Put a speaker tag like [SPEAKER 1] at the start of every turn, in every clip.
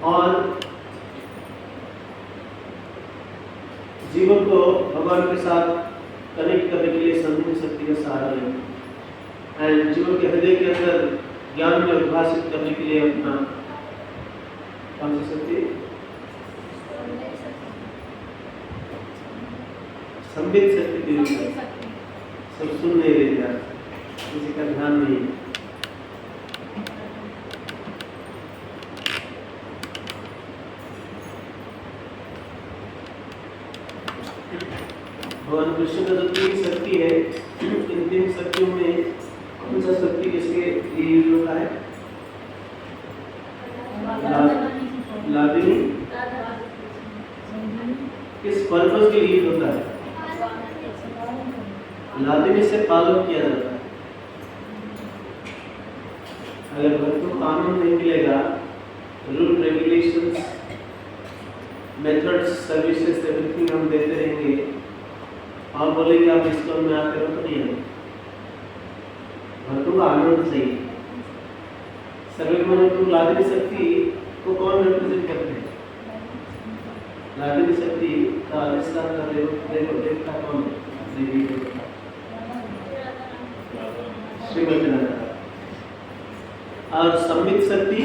[SPEAKER 1] और जीवन को भगवान के साथ कनेक्ट करने के लिए संधि शक्ति का सहारा लें एंड जीवन के हृदय के अंदर ज्ञान में उद्भाषित करने के लिए अपना कौन सी शक्ति संबित शक्ति की यूज करें। सब सुन नहीं रहे यार, किसी का ध्यान नहीं है। भगवान कृष्ण का जो तीन शक्ति है, इन तीन शक्तियों में कौन सा शक्ति किसके लिए यूज होता है? लादिनी किस पर्पस के लिए यूज होता है? लादिनी से पालन किया जाता है। अगर भक्तों को कानून नहीं मिलेगा, rule regulations, methods, services, everything हम देते रहेंगे और बोलेंगे आप इस्कॉन में आते हो, तो नहीं है। भक्तों का आनंद चाहिए। सर्वे में तुम लादिनी शक्ति को कौन रिप्रेजेंट करते हैं? लादिनी शक्ति का अधिष्ठान का देवता कौन है? देवी देवता श्रीमती नारायण। और संबित शक्ति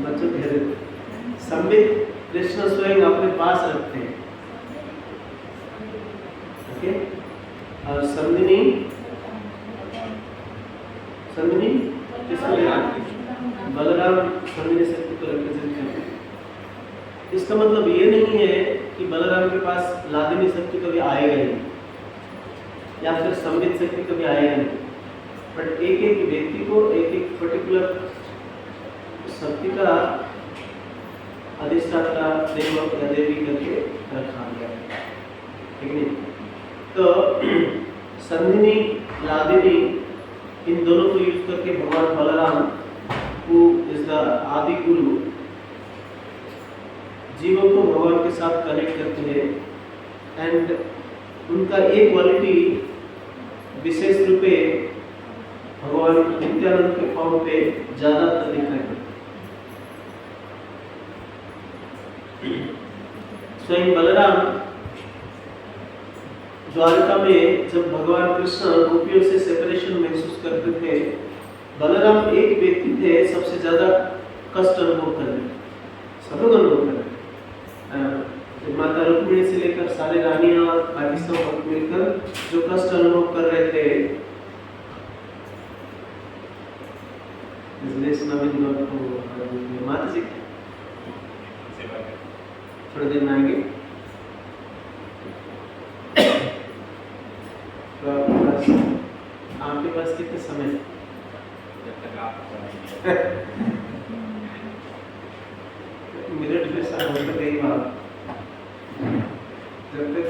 [SPEAKER 1] बच्चों कह संबित कृष्ण स्वयं अपने पास रखते हैं। ओके, और संदिनी बलराम संदिनी शक्ति को रिप्रेजेंट करते हैं। इसका मतलब ये नहीं है कि बलराम के पास लादिनी शक्ति कभी आएगा ही या फिर संबित शक्ति कभी आएगा नहीं, बट एक एक व्यक्ति को एक एक पर्टिकुलर शक्ति का अधिष्ठाता देव या देवी करके रखा गया है, ठीक नहीं? तो संदिनी लादिनी इन दोनों को यूज करके भगवान बलराम हु इज द आदि गुरु जीवों को भगवान के साथ कनेक्ट करते हैं एंड उनका एक क्वालिटी विशेष रूप से भगवान नित्यानंद के फॉर्म पे ज्यादातर दिखाई देता है। स्वयं बलराम द्वारका में जब भगवान कृष्ण गोपियों से सेपरेशन महसूस करते थे, बलराम एक व्यक्ति थे सबसे ज्यादा कष्ट अनुभव कर रहे, सब लोग अनुभव कर रहे, माता रुक्मिणी से लेकर सारे रानियां और बाकी सब मिलकर जो कष्ट अनुभव कर रहे थे। माता जी थोड़ी देर में आएंगे, तो आपके पास कितने समय?
[SPEAKER 2] जब तक आप
[SPEAKER 1] मिनट में सब हो गई बात। जब तक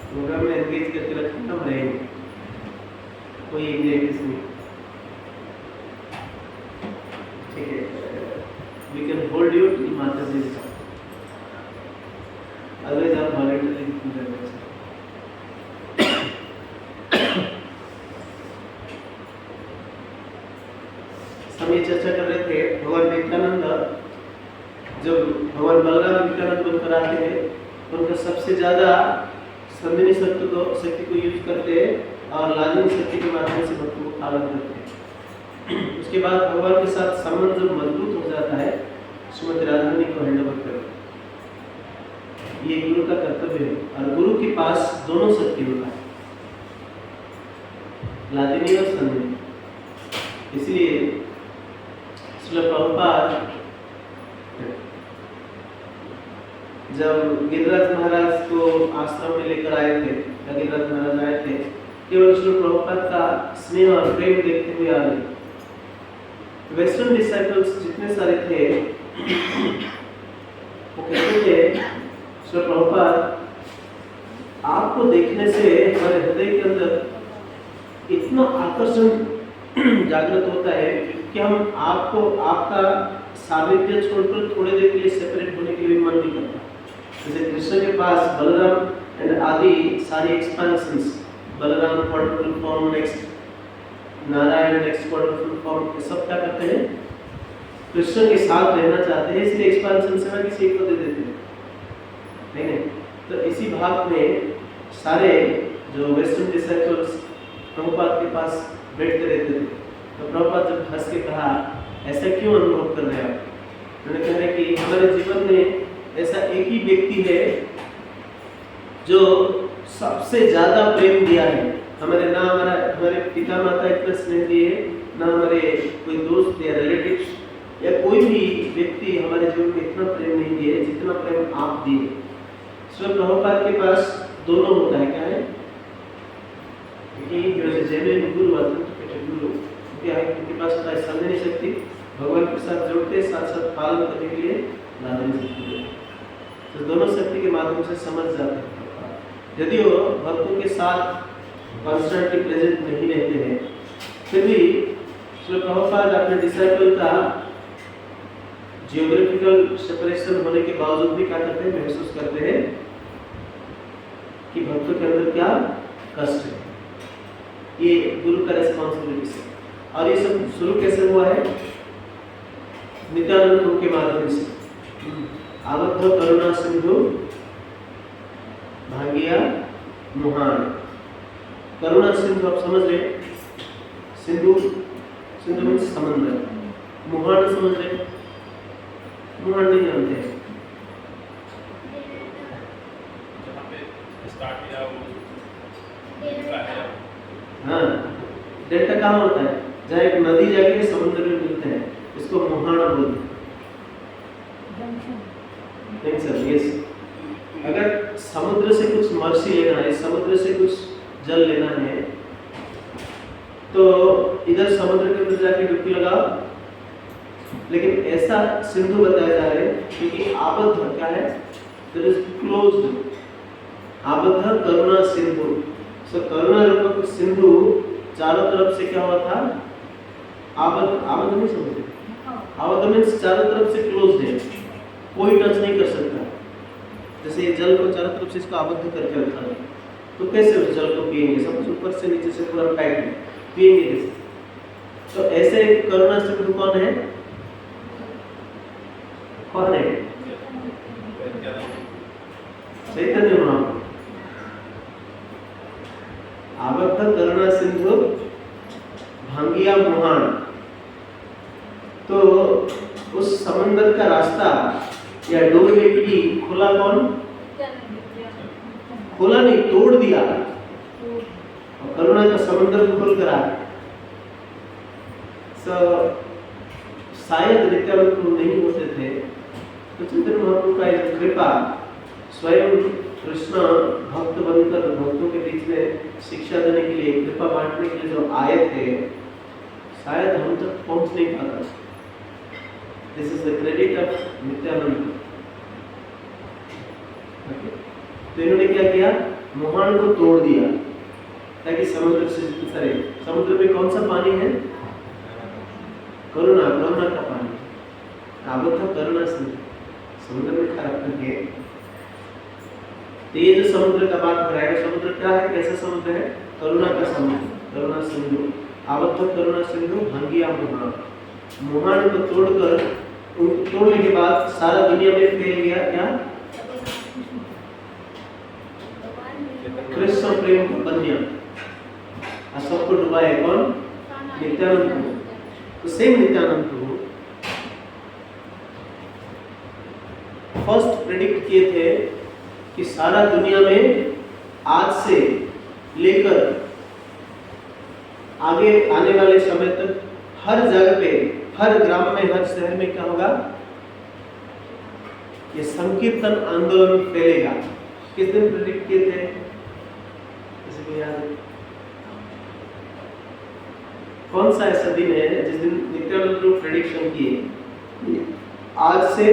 [SPEAKER 1] प्रोग्राम में एंगेज करके रखें तब रहेंगे, कोई एंगेज नहीं, ठीक है? We can hold you to Mata ji, otherwise आप वॉलंटरी हम ये चर्चा कर रहे थे। भगवान नित्यानंद जब भगवान बलराम नित्यानंद बनकर आते हैं तो उनका सबसे ज्यादा संदिनी शक्ति को यूज करते हैं और लादिनी शक्ति के माध्यम से भक्तों को पालन करते हैं। उसके बाद भगवान के साथ संबंध जब मजबूत हो जाता है, श्रीमती राधारानी को हैंड ओवर करते, ये गुरु का कर्तव्य है। और गुरु के पास दोनों शक्ति होता है, लादिनी और संदिनी। इसलिए श्रील प्रभुपाद जब गिरिराज महाराज को आश्रम में लेकर आए थे, गिरिराज महाराज आए थे, केवल श्रील प्रभुपाद का स्नेह और प्रेम देखते हुए आ रहे। वेस्टर्न डिसाइपल्स जितने सारे थे वो कहते थे, श्रील प्रभुपाद आपको देखने से हमारे हृदय के अंदर इतना आकर्षण जागृत होता है कि हम आपको आपका सानिध्य छोड़कर थोड़ी देर के लिए सेपरेट होने के लिए मन नहीं करता। जैसे कृष्ण के पास बलराम एंड आदि सारी expansions, Balram quadruple form, next Narayan next quadruple form, ये सब क्या करते हैं, कृष्ण के साथ रहना चाहते हैं, इसलिए एक्सपेंशन सेवा किसी को दे देते हैं, नहीं। तो इसी भाग में सारे जो वेस्टर्न डिसाइपल्स प्रभुपाद के पास बैठते रहते थे। तो प्रभुपाद जब हंस के कहा ऐसा क्यों अनुभव कर रहे हैं आप, उन्होंने कहा कि हमारे जीवन में ऐसा एक ही व्यक्ति है जो सबसे ज्यादा प्रेम दिया है, हमारे पिता माता इतना स्नेह दिए, ना हमारे कोई दोस्त या रिलेटिव्स या कोई भी व्यक्ति हमारे जीवन में इतना प्रेम नहीं दिए जितना प्रेम आप दिए। स्वयं प्रभुपाद के पास दोनों होता है, क्या है कि जेन्युइन गुरु, ऑथेंटिकेटेड गुरु क्या है, उनके पास होता है समझने शक्ति, भगवान के साथ जोड़ते साथ साथ पालन करने के लिए लालनी शक्ति, तो दोनों शक्ति के माध्यम से समझ जाते हैं। यदि वो भक्तों के साथ कॉन्स्टेंटली प्रेजेंट नहीं रहते हैं, फिर भी श्री प्रभुपाद अपने डिसाइपल का जियोग्राफिकल सेपरेशन होने के बावजूद भी क्या करते हैं, महसूस करते हैं कि भक्तों के अंदर क्या कष्ट है। ये गुरु का रेस्पॉन्सिबिलिटी है। और ये सब शुरू कैसे हुआ है, नित्यानंद गुरु के माध्यम से। आबद्ध करुणा सिंधु भांगिया मुहान, करुणा सिंधु आप समझ रहे, सिंधु मीन्स समंदर, मुहान समझ रहे, मुहान नहीं जानते हैं, हाँ डेल्टा कहाँ होता है, जहाँ एक नदी जाके समुद्र में मिलते हैं, इसको मुहाना बोलते हैं। सर यस, अगर समुद्र से कुछ मर्सी लेना है, समुद्र से कुछ जल लेना है, तो इधर समुद्र के अंदर जाके डुबकी लगाओ, लेकिन ऐसा सिंधु बताया जा रहा है क्योंकि आबद्ध क्या है, देयर इज क्लोज्ड, आबद्ध करुणा सिंधु। सो करुणा रूपक सिंधु चारों तरफ से क्या हुआ था, आबद्ध नहीं समझे, आबद्ध मीन्स चारों तरफ से क्लोज्ड है, कोई टच नहीं कर सकता। जैसे ये जल को चारों तरफ से इसको आबद्ध करके रखा है, तो कैसे उस जल को पिएंगे, सब कुछ ऊपर से नीचे से पूरा पैक है, पिएंगे कैसे? तो ऐसे करुणा सिंधु कौन है, कौन है, चैतन्य महाप्रभु। आबद्ध करुणा सिंधु भांगिया मुहान, तो उस समंदर का रास्ता या डोरवे की खोला कौन, खोला नहीं, तोड़ दिया, और करुणा का समंदर खोल कर आया। शायद नित्यानंद नहीं होते थे तो चैतन्य महाप्रभु का एक कृपा, स्वयं कृष्ण भक्त बनकर भक्तों के बीच में शिक्षा देने के लिए, कृपा बांटने के लिए जो आए थे, शायद हम तक पहुंच नहीं पाता। This is the credit of Nityanand. तो इन्होंने क्या किया, मुहान को तोड़ दिया ताकि समुद्र से सरे। समुद्र में कौन सा पानी है, करुणा, करुणा का पानी, आबद्ध करुणा से समुद्र में खराब करके। तो ये जो समुद्र का बात कराएगा, समुद्र क्या है, कैसा समुद्र है, करुणा का समुद्र, करुणा सिंधु, आबद्ध करुणा सिंधु भांगिया मुहान। मुहान को तोड़कर, तोड़ने के बाद सारा दुनिया में फैल गया क्या, कृष्ण प्रेम को बनिया, और सबको डुबाए कौन, नित्यानंद प्रभु। तो सेम नित्यानंद प्रभु फर्स्ट प्रेडिक्ट किए थे कि सारा दुनिया में आज से लेकर आगे आने वाले समय तक हर जगह पे, हर ग्राम में, हर शहर में क्या होगा, ये संकीर्तन आंदोलन फैलेगा। किस दिन प्रेडिक्ट किए थे, किसी को याद है? कौन सा ऐसा दिन है जिस दिन नित्यानंद प्रभु प्रेडिक्शन किए, आज से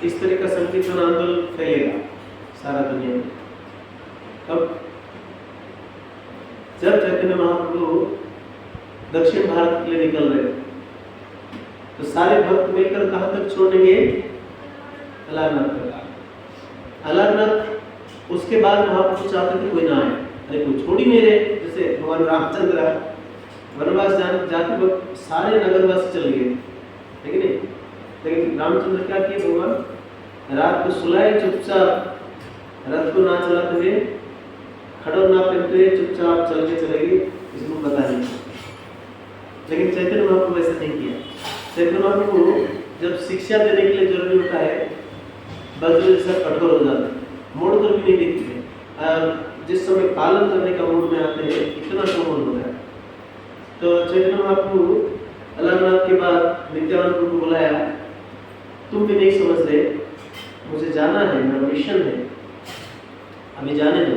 [SPEAKER 1] इस तरह का संकीर्तन आंदोलन फैलेगा सारा दुनिया में? तब जब चैतन्य महाप्रभु दक्षिण भारत के लिए निकल रहे, तो सारे भक्त मिलकर कहां तक छोड़ेंगे, अलारनाथ तक। अलारनाथ उसके बाद महाप्रभु चाहते थे कोई ना आए, अरे कोई छोड़ ही नहीं रहे। जैसे भगवान रामचंद्र वनवास जाते वक्त सारे नगरवासी चले गए, है कि नहीं? लेकिन रामचंद्र क्या किए, भगवान रात को सुलाए चुपचाप, रथ को ना चलाते हुए, खड़ो ना पहनते हुए चुपचाप चल के चले गए, इसको पता नहीं। लेकिन चैतन्य महाप्रभु ऐसा नहीं किया। चैतन्य महाप्रभु जब शिक्षा देने के लिए जरूरी होता है, वज्र जैसा कठोर हो जाता है, मोड़ कर भी नहीं देखते। और जिस समय पालन करने का मूड में आते हैं, इतना कोमल होता है। तो चैतन्य महाप्रभु अलाहाबाद के बाद नित्यानंद प्रभु को बुलाया, तुम भी नहीं समझ रहे, मुझे जाना है, मेरा मिशन है, अभी जाने दो।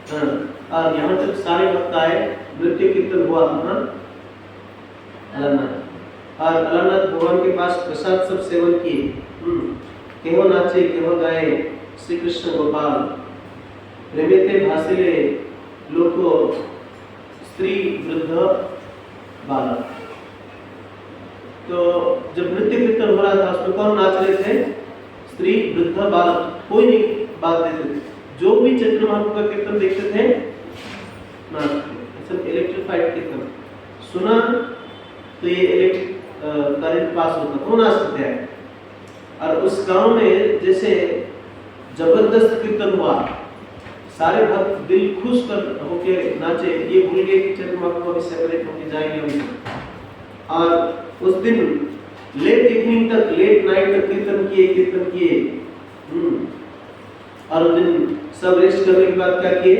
[SPEAKER 1] हाँ, और यहाँ तक सारे भक्त आए, नृत्य कीर्तन हुआ अलाहाबाद। और अलाहाबाद भगवान के पास प्रसाद सब सेवन किए, केहो नाचे केहो गाए श्री कृष्ण गोपाल, प्रेमेते भासिले लोको स्त्री वृद्ध बालक। तो जब नृत्य कीर्तन हो रहा था, उसमें कौन नाच रहे थे? स्त्री वृद्ध बालक, कोई नहीं बात देते थे। जो भी चैतन्य महाप्रभु का कीर्तन देखते थे नाचते, इलेक्ट्रिफाइड कीर्तन सुना तो ये इलेक्ट्रिक करंट पास होता तो नाचते थे। और उस गांव में जैसे जबरदस्त कीर्तन हुआ, सारे भक्त दिल खुश कर होके नाचे, ये भूल गए कि चैतन्य महाप्रभु अभी सेपरेट होके जाएंगे अभी। और उस दिन लेट इवनिंग तक, लेट नाइट तक कीर्तन किए। और उस दिन सब रेस्ट करने के बाद क्या किए?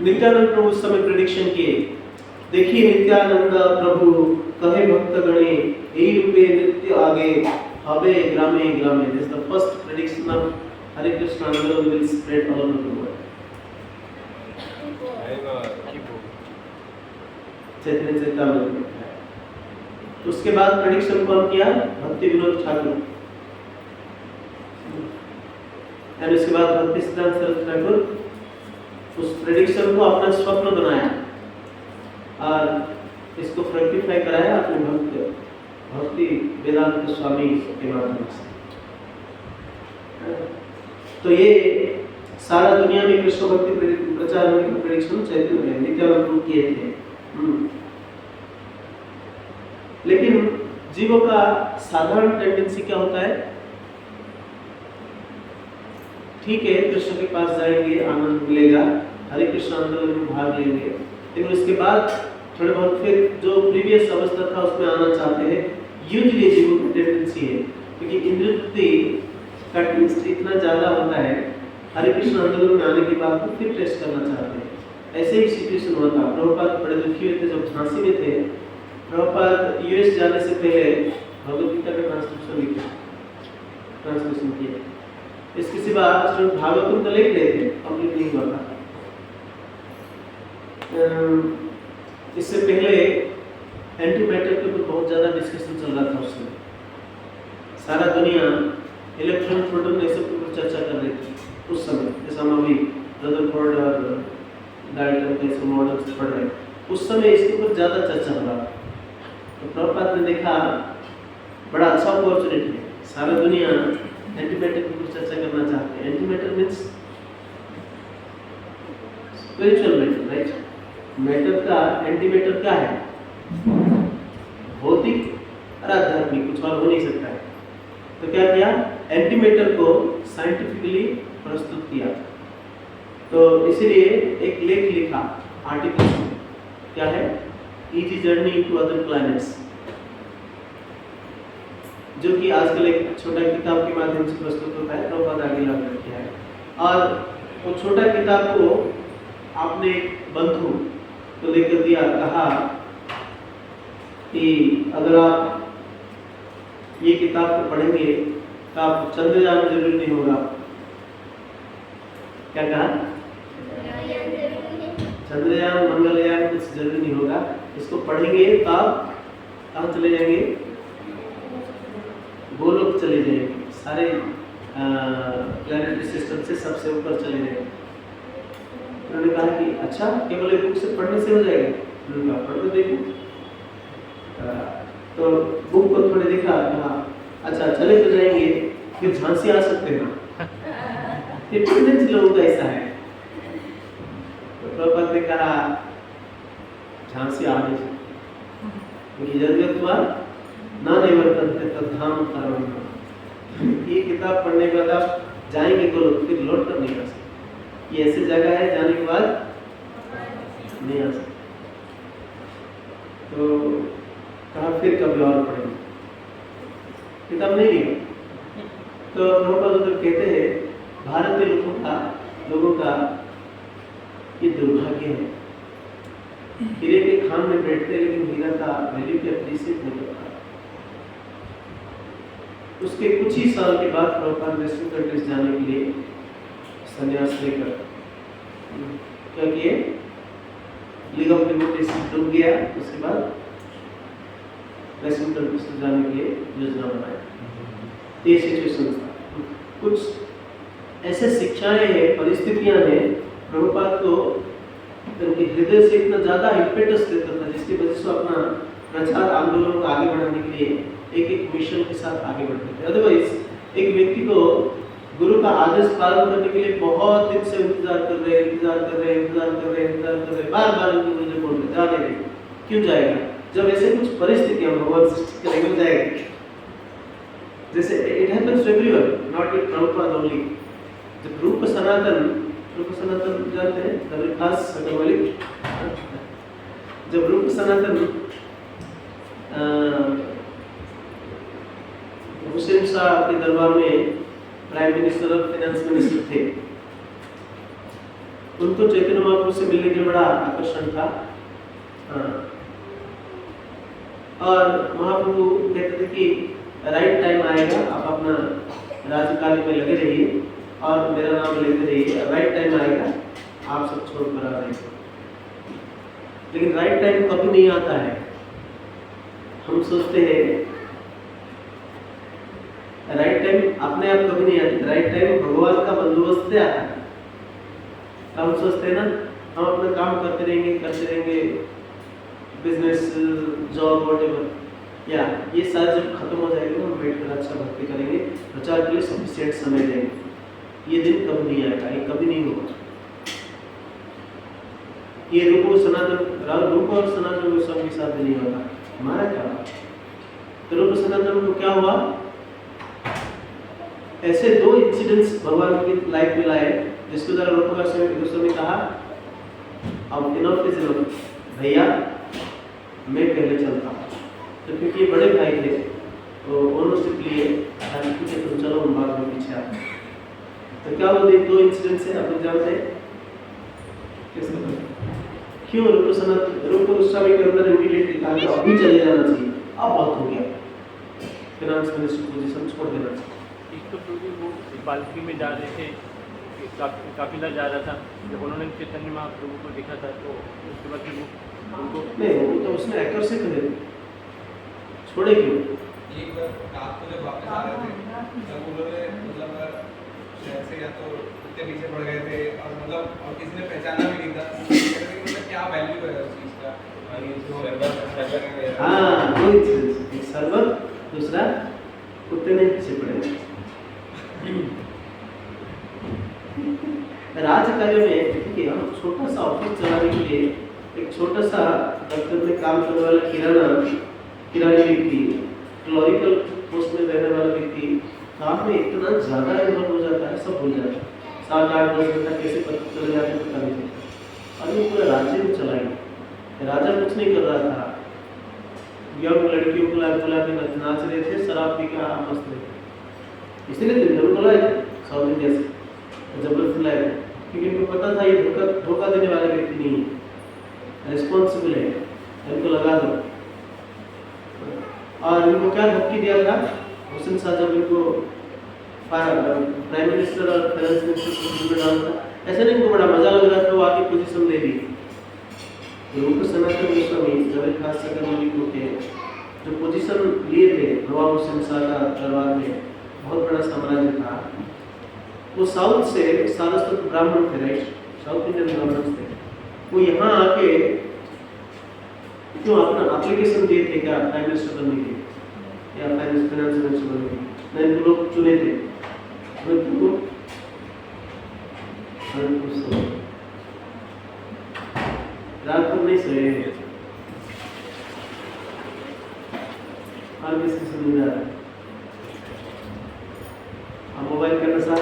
[SPEAKER 1] नित्यानंद प्रभु उस समय प्रेडिक्शन किए, देखिए नित्यानंद प्रभु कहे भक्त गणे, यही रूपे नृत्य आगे हवे ग्रामे ग्रामे। This is the first prediction of Hare Krishna आंदोलन will spread all over the world. Chaitanya Charitamrita. उसके बाद प्रेडिक्शन कौन किया? भक्ति विनोद ठाकुर। और उसके बाद भक्ति सिद्धांत सरस्वती ठाकुर उस प्रेडिक्शन को अपना स्वप्न बनाया और इसको फ्रक्टिफाई कराया अपने भक्ति वेदांत स्वामी के माध्यम से। तो ये सारा दुनिया में कृष्ण भक्ति प्रचार होने का प्रेडिक्शन चैतन्य नित्यानंद प्रभु किए थे। लेकिन जीवों का साधारण टेंडेंसी क्या होता है? ठीक है, कृष्ण के पास जाएंगे, आनंद मिलेगा, हरे कृष्ण आंदोलन में भाग लेंगे, लेकिन उसके बाद थोड़े बहुत फिर जो प्रीवियस अवस्था था उसमें आना चाहते हैं। यूजुअली जीवों की टेंडेंसी है, क्योंकि इंद्रिय का टेस्ट इतना ज़्यादा होता है, हरे कृष्ण आंदोलन में आने के बाद तो फिर टेस्ट करना चाहते हैं। ऐसे ही सिचुएशन हुआ था। प्रभुपाद बड़े दुखी हुए थे जब झांसी में थे। प्रभुपाद यूएस जाने से पहले भगवद गीता का ट्रांसलेशन किया। इसके सिवा भागवतम तो लिख रहे थे, कंप्लीट नहीं हुआ था। इससे पहले एंटी मैटर के ऊपर बहुत ज़्यादा डिस्कशन चल रहा था उस समय। सारा दुनिया इलेक्ट्रॉन प्रोटॉन ये सब के ऊपर चर्चा कर रही थी उस समय, जैसा हम अभी रदरफोर्ड और डाल्टन के सब मॉडल्स पढ़ रहे हैं। उस समय इसके ऊपर ज़्यादा चर्चा हो रहा था। तो प्रभुपाद ने देखा बड़ा अच्छा अपॉर्चुनिटी है, सारा दुनिया एंटी मैटर के ऊपर चर्चा करना चाहते हैं। Anti matter means spiritual matter, right? Matter का एंटी मैटर क्या है? भौतिक और आध्यात्मिक, कुछ और हो नहीं सकता है। तो क्या किया? एंटी मैटर को साइंटिफिकली प्रस्तुत किया। तो इसीलिए एक लेख लिखा, आर्टिकल, क्या है? Easy journey into other planets, जो कि आजकल एक छोटा किताब के माध्यम से प्रस्तुत होता है। प्रभुपाद आगे लागू किया है। और वो छोटा किताब को आपने एक बंधु को लेकर दिया, कहा कि अगर आप ये किताब को पढ़ेंगे तो आप चंद्रयान जरूरी नहीं होगा। क्या कहा? चंद्रयान मंगलयान कुछ जरूरी नहीं होगा। इसको पढ़ेंगे तो आप कहाँ चले जाएंगे? गोलोक चले जाएंगे, सारे प्लैनेटरी सिस्टम से सबसे ऊपर चले जाएंगे। उन्होंने कहा कि अच्छा, केवल एक बुक से पढ़ने से हो जाएगा? उन्होंने कहा पढ़ के देखो। तो बुक को थोड़े देखा, कहा अच्छा चले तो जाएंगे, फिर झांसी आ सकते हैं ना। ये टेंडेंसी लोगों का ऐसा है। तो प्रभुपाद ने कहा झांसी आ नहीं सकते, क्योंकि जरूरत हुआ ना निवर्तन तद्धाम करुणा। ये किताब पढ़ने के बाद आप जाएंगे तो फिर लौट कर नहीं आ सकते। ये ऐसी जगह है जाने के बाद नहीं आ सकते। तो कहा फिर कभी और पढ़ेंगे, किताब नहीं लिया। तो प्रभुपाद उधर कहते हैं भारतीय लोगों का ये दुर्भाग्य है, हीरे के खान में बैठते हैं लेकिन हीरा का वैल्यू की अप्रिशिएट नहीं करता। उसके कुछ ही साल के बाद प्रभुपाद वेस्टर्न कंट्रीज जाने के लिए संन्यास लेकर क्या किए, लीग ऑफ डिवोटीज डूब गया। उसके बाद वेस्टर्न कंट्रीज जाने के लिए योजना बनाई। ये सिचुएशन था। कुछ ऐसे शिक्षाएं हैं, परिस्थितियां हैं, प्रभुपाद को उनके हृदय से इतना ज्यादा इम्पेटस देता था, जिसकी वजह से अपना प्रचार आंदोलन को आगे बढ़ाने के लिए एक एक मिशन के साथ आगे बढ़ते थे। अदरवाइज एक व्यक्ति को गुरु का आदेश पालन करने के लिए बहुत दिन से इंतजार कर रहे, बार बार उनको मुझे बोल रहे जाने नहीं, क्यों जाएगा? जब ऐसे कुछ परिस्थितियां भगवान सृष्टि करेंगे जाएगा। जैसे it happens to everyone, not with Prabhupada only. जब रूप सनातन जानते हैं, रविदास सकलवलिक, जब रूप सनातन हुसैन शाह के दरबार में प्राइम मिनिस्टर और फाइनेंस मिनिस्टर थे, उनको चैतन्य महाप्रभु से मिलने के लिए बड़ा आकर्षण था। और महाप्रभु कहते थे कि राइट टाइम आएगा, आप अपना राजकार्य में लगे रहिए और मेरा नाम लेते रहिए, राइट टाइम आएगा आप सब छोड़कर आ जाएंगे। लेकिन राइट टाइम कभी नहीं आता है। हम सोचते हैं राइट टाइम अपने आप कभी नहीं आता, राइट टाइम भगवान का बंदोबस्त से आता है। हम सोचते हैं ना हम अपना काम करते रहेंगे, बिजनेस, जॉब, व्हाटएवर, या ये सारा जब खत्म हो जाएगा हम बैठकर अच्छा भक्ति करेंगे, प्रचार के लिए सफिशिएंट समय देंगे। ये दिन कभी नहीं आएगा, ये कभी नहीं होगा। ये रूप और सनातन गोस्वामी के साथ नहीं होगा। हमारा क्या हुआ? तो रूप सनातन को क्या हुआ? ऐसे दो इंसिडेंट्स भगवान की लाइफ में लाए जिसके द्वारा रूप गोस्वामी कहा अब इनफ इज इनफ, भैया मैं पहले चलता हूँ। तो क्योंकि ये बड़े भाई थे तो ओनरशिप लिए तुम चलो हम बाद में पीछे आते। तो क्या वो दो इंसिडेंट्स हैं, आप जानते हैं क्यों रूप गोस्वामी के अंदर इमीडिएटली कहा कि अभी चले जाना चाहिए, अब बहुत हो गया, फाइनेंस मिनिस्टर पोजीशन छोड़ देना चाहिए।
[SPEAKER 2] एक तो वो पालकी में जा रहे थे, काफिला जा रहा था, जब उन्होंने चैतन्य महाप्रभु को देखा था तो उसके बाद वो उनको
[SPEAKER 1] नहीं, वो तो उसने आकर्षित कर दिया, छोड़े क्यों?
[SPEAKER 3] एक बार रात को जब वापस आ रहे थे तब उन्होंने मतलब शहर से या तो इतने पीछे पड़ गए थे और मतलब और किसी ने पहचाना भी नहीं था, मतलब क्या वैल्यू है उस चीज़ का।
[SPEAKER 1] हाँ, दो इंसिडेंट्स, एक सर्वर, दूसरा कुत्ते ने पीछे पड़े। राजकार्य में देखिए हम छोटा सा ऑफिस चलाने के लिए एक छोटा सा दफ्तर में काम करने वाला किरानी व्यक्ति, क्लरिकल पोस्ट में रहने वाला व्यक्ति काम में इतना ज़्यादा इन्वॉल्व हो जाता है, सब भूल जाता है। 7-8-10 घंटा कैसे पता चले जाते हैं पता नहीं चलता। और ये पूरा राज्य में चलाएंगे। राजा कुछ नहीं कर रहा था, यंग लड़कियों को बुला के नाच रहे थे, शराब पी के मस्त रहे थे। इसीलिए दिल्ली को लाए साउथ इंडिया से जबरदस्ती लाए थे, क्योंकि इनको पता था ये धोखा देने वाला व्यक्ति नहीं है, रिस्पॉन्सिबल है, इनको लगा दो। और इनको क्या धमकी दिया था हुसैन शाह जब इनको प्राइम मिनिस्टर और फाइनेंस मिनिस्टर को डाला था, ऐसे नहीं इनको बड़ा मजा लग रहा था, वो आके पोजीशन ले ली। रूप सनातन गोस्वामी जब खास सकलवलिक के जो पोजीशन लिए थे नवाब हुसैन शाह का दरबार में, बहुत बड़ा साम्राज्य था। वो साउथ से सारस्वत ब्राह्मण थे, राइट, साउथ इंडियन ब्राह्मण थे। वो यहाँ आके क्यों अपना एप्लीकेशन दिए थे क्या प्राइम मिनिस्टर बनने के या फाइनेंस मिनिस्टर बनने के? नहीं, तो लोग चुने थे। तुमको रात को नहीं सोए और किसकी समझ में आ रहा है? मोबाइल का नशा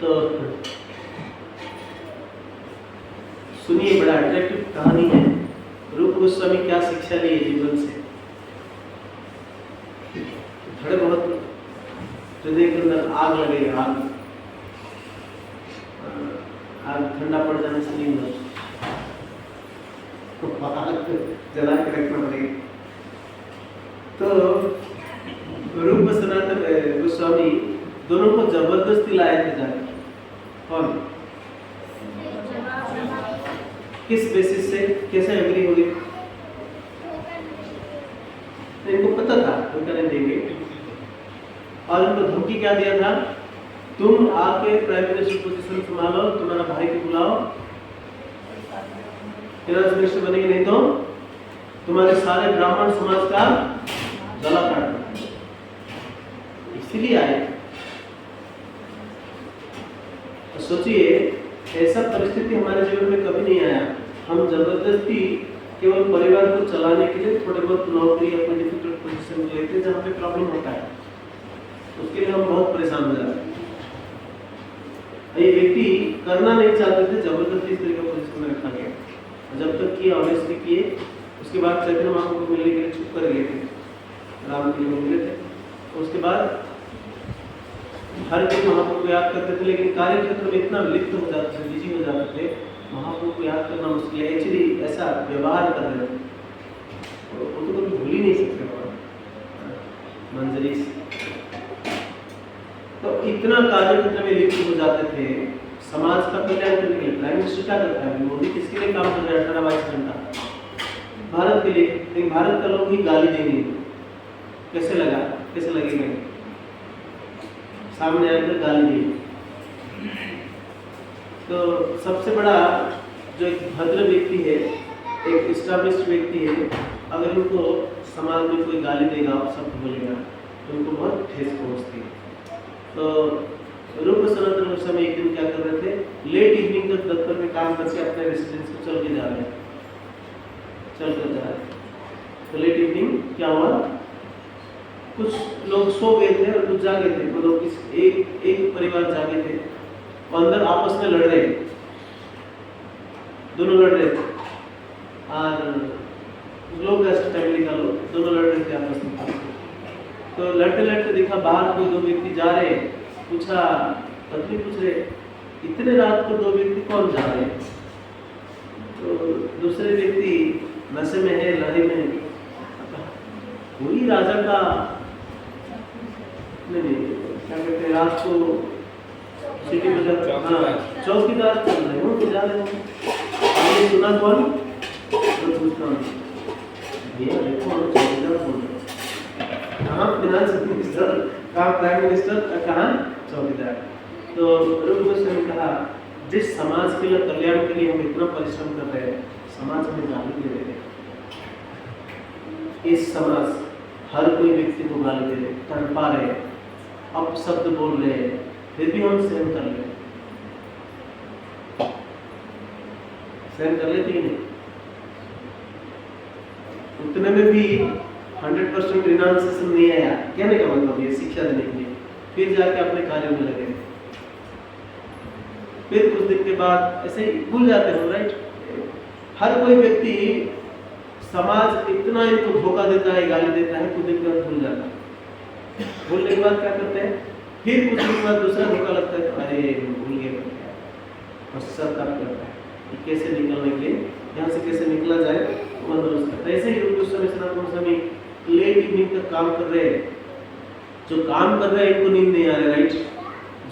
[SPEAKER 1] तो सुनिए, बड़ा अट्रैक्टिव कहानी है। रूप गोस्वामी क्या शिक्षा ली है जीवन से, थोड़े बहुत हृदय के अंदर आग लगेगा। आग ठंडा पड़ जाने से नहीं होता, जला के रखना पड़ेगा। तो रूप सनातन गोस्वामी दोनों को जबरदस्ती लाए थे जाके। कौन, किस बेसिस से, कैसे एग्री हो गई? इनको पता था वो करने देंगे, और इनको धमकी क्या दिया था? तुम आके प्राइम मिनिस्टर पोजीशन संभालो, तुम्हारा भाई को बुलाओ, फाइनेंस मिनिस्टर बनेंगे, नहीं तो तुम्हारे सारे ब्राह्मण समाज का गला काट दो। इसीलिए आए। तो सोचिए, ऐसा परिस्थिति हमारे जीवन में कभी नहीं आया। हम जबरदस्ती केवल परिवार को चलाने के लिए थोड़े बहुत नौकरी या कोई डिफिकल्ट पोजीशन में लेते हैं जहाँ पे प्रॉब्लम होता है, उसके लिए हम बहुत परेशान हो जाते हैं। ये व्यक्ति करना नहीं चाहते थे, जबरदस्ती इस तरह का पोजीशन में रखा गया। जब तक किए, ऑनेस्टली किए, उसके बाद चैतन्य महाप्रभु को मिलने के लिए चुप कर गए थे, राम के लिए मिले थे। उसके बाद हर दिन महाप्रभु को याद करते थे, लेकिन कार्य क्षेत्र में इतना लिप्त हो जाते थे, बिजी हो जाते थे, महाप्रभु को याद करना मुश्किल है। एक्चुअली ऐसा व्यवहार कर रहे थे, वो तो कभी भूल ही नहीं सकते मंजरी से। तो इतना कार्य क्षेत्र में लिप्त हो जाते थे। समाज का कल्याण करने के लिए प्राइम मिनिस्टर क्या करता है? मोदी किसके लिए काम कर रहे हैं 18-22 घंटा? भारत के लिए। लेकिन भारत का लोग ही गाली देंगे, कैसे लगा, कैसे लगेगा? सामने आकर गाली दी। तो सबसे बड़ा जो एक भद्र व्यक्ति है, एक एस्टैब्लिश्ड व्यक्ति है, अगर उनको समाज में कोई गाली देगा और शब्द बोलेगा तो उनको बहुत ठेस पहुंचती है। तो रूप सनातन गोस्वामी एक दिन क्या कर रहे थे, लेट इवनिंग तक दफ्तर में काम करके अपने रेसिडेंस को चल के जा रहे हैं, चल कर जा रहे हैं। तो लेट इवनिंग क्या हुआ, कुछ लोग सो गए थे और कुछ जागे थे। वो लोग एक परिवार जागे थे, अंदर आपस में लड़ रहे, दोनों लड़ रहे थे, और लोग फैमिली का लोग दोनों लड़ रहे थे आपस में। तो लड़ते लड़ते देखा बाहर कोई दो व्यक्ति जा रहे, पूछा, पत्नी पूछ रहे, इतने रात को दो व्यक्ति कौन जा रहे हैं? तो दूसरे व्यक्ति नशे में है, लहरी में है, वही राजा का नहीं क्या कहते हैं, रात को सिटी में चौकीदार चल रहे हो, जा रहे हो। ये सुना कौन? तो पूछता हूँ, भैया देखो चौकीदार बोल रहे, कहाँ फाइनेंस मिनिस्टर, कहाँ प्राइम मिनिस्टर, कहाँ चौकीदार? तो रूप गोस्वामी ने कहा, जिस समाज के लिए कल्याण के लिए हम इतना परिश्रम कर रहे हैं, समाज हमें गाली दे रहे हैं। इस समाज हर कोई व्यक्ति को गाली दे रहे, तड़पा रहे, अपशब्द बोल रहे हैं, फिर भी हम सहन कर ले, सहन कर लेते ही नहीं। उतने में भी 100% रिनाउंसिएशन नहीं आया। कहने का मतलब ये शिक्षा देने के लिए, फिर जाके अपने कार्यों में लगे। फिर कुछ दिन के बाद ऐसे ही भूल जाते हो, राइट? हर कोई व्यक्ति, समाज इतना इनको धोखा देता है, गाली देता है, कुछ दिन के बाद भूल जाता है। भूलने के बाद क्या करते हैं, फिर कुछ दिन के बाद दूसरा धोखा लगता है, तो अरे भूल गए, पश्चाताप करता है कि कैसे निकलने के लिए, यहाँ से कैसे निकला जाए, बंदोबस्त करता है। ऐसे ही रूप गोस्वामी सनातन गोस्वामी लेट इवनिंग तक काम कर रहे हैं। जो काम कर रहे हैं इनको नींद नहीं आ रहा, राइट?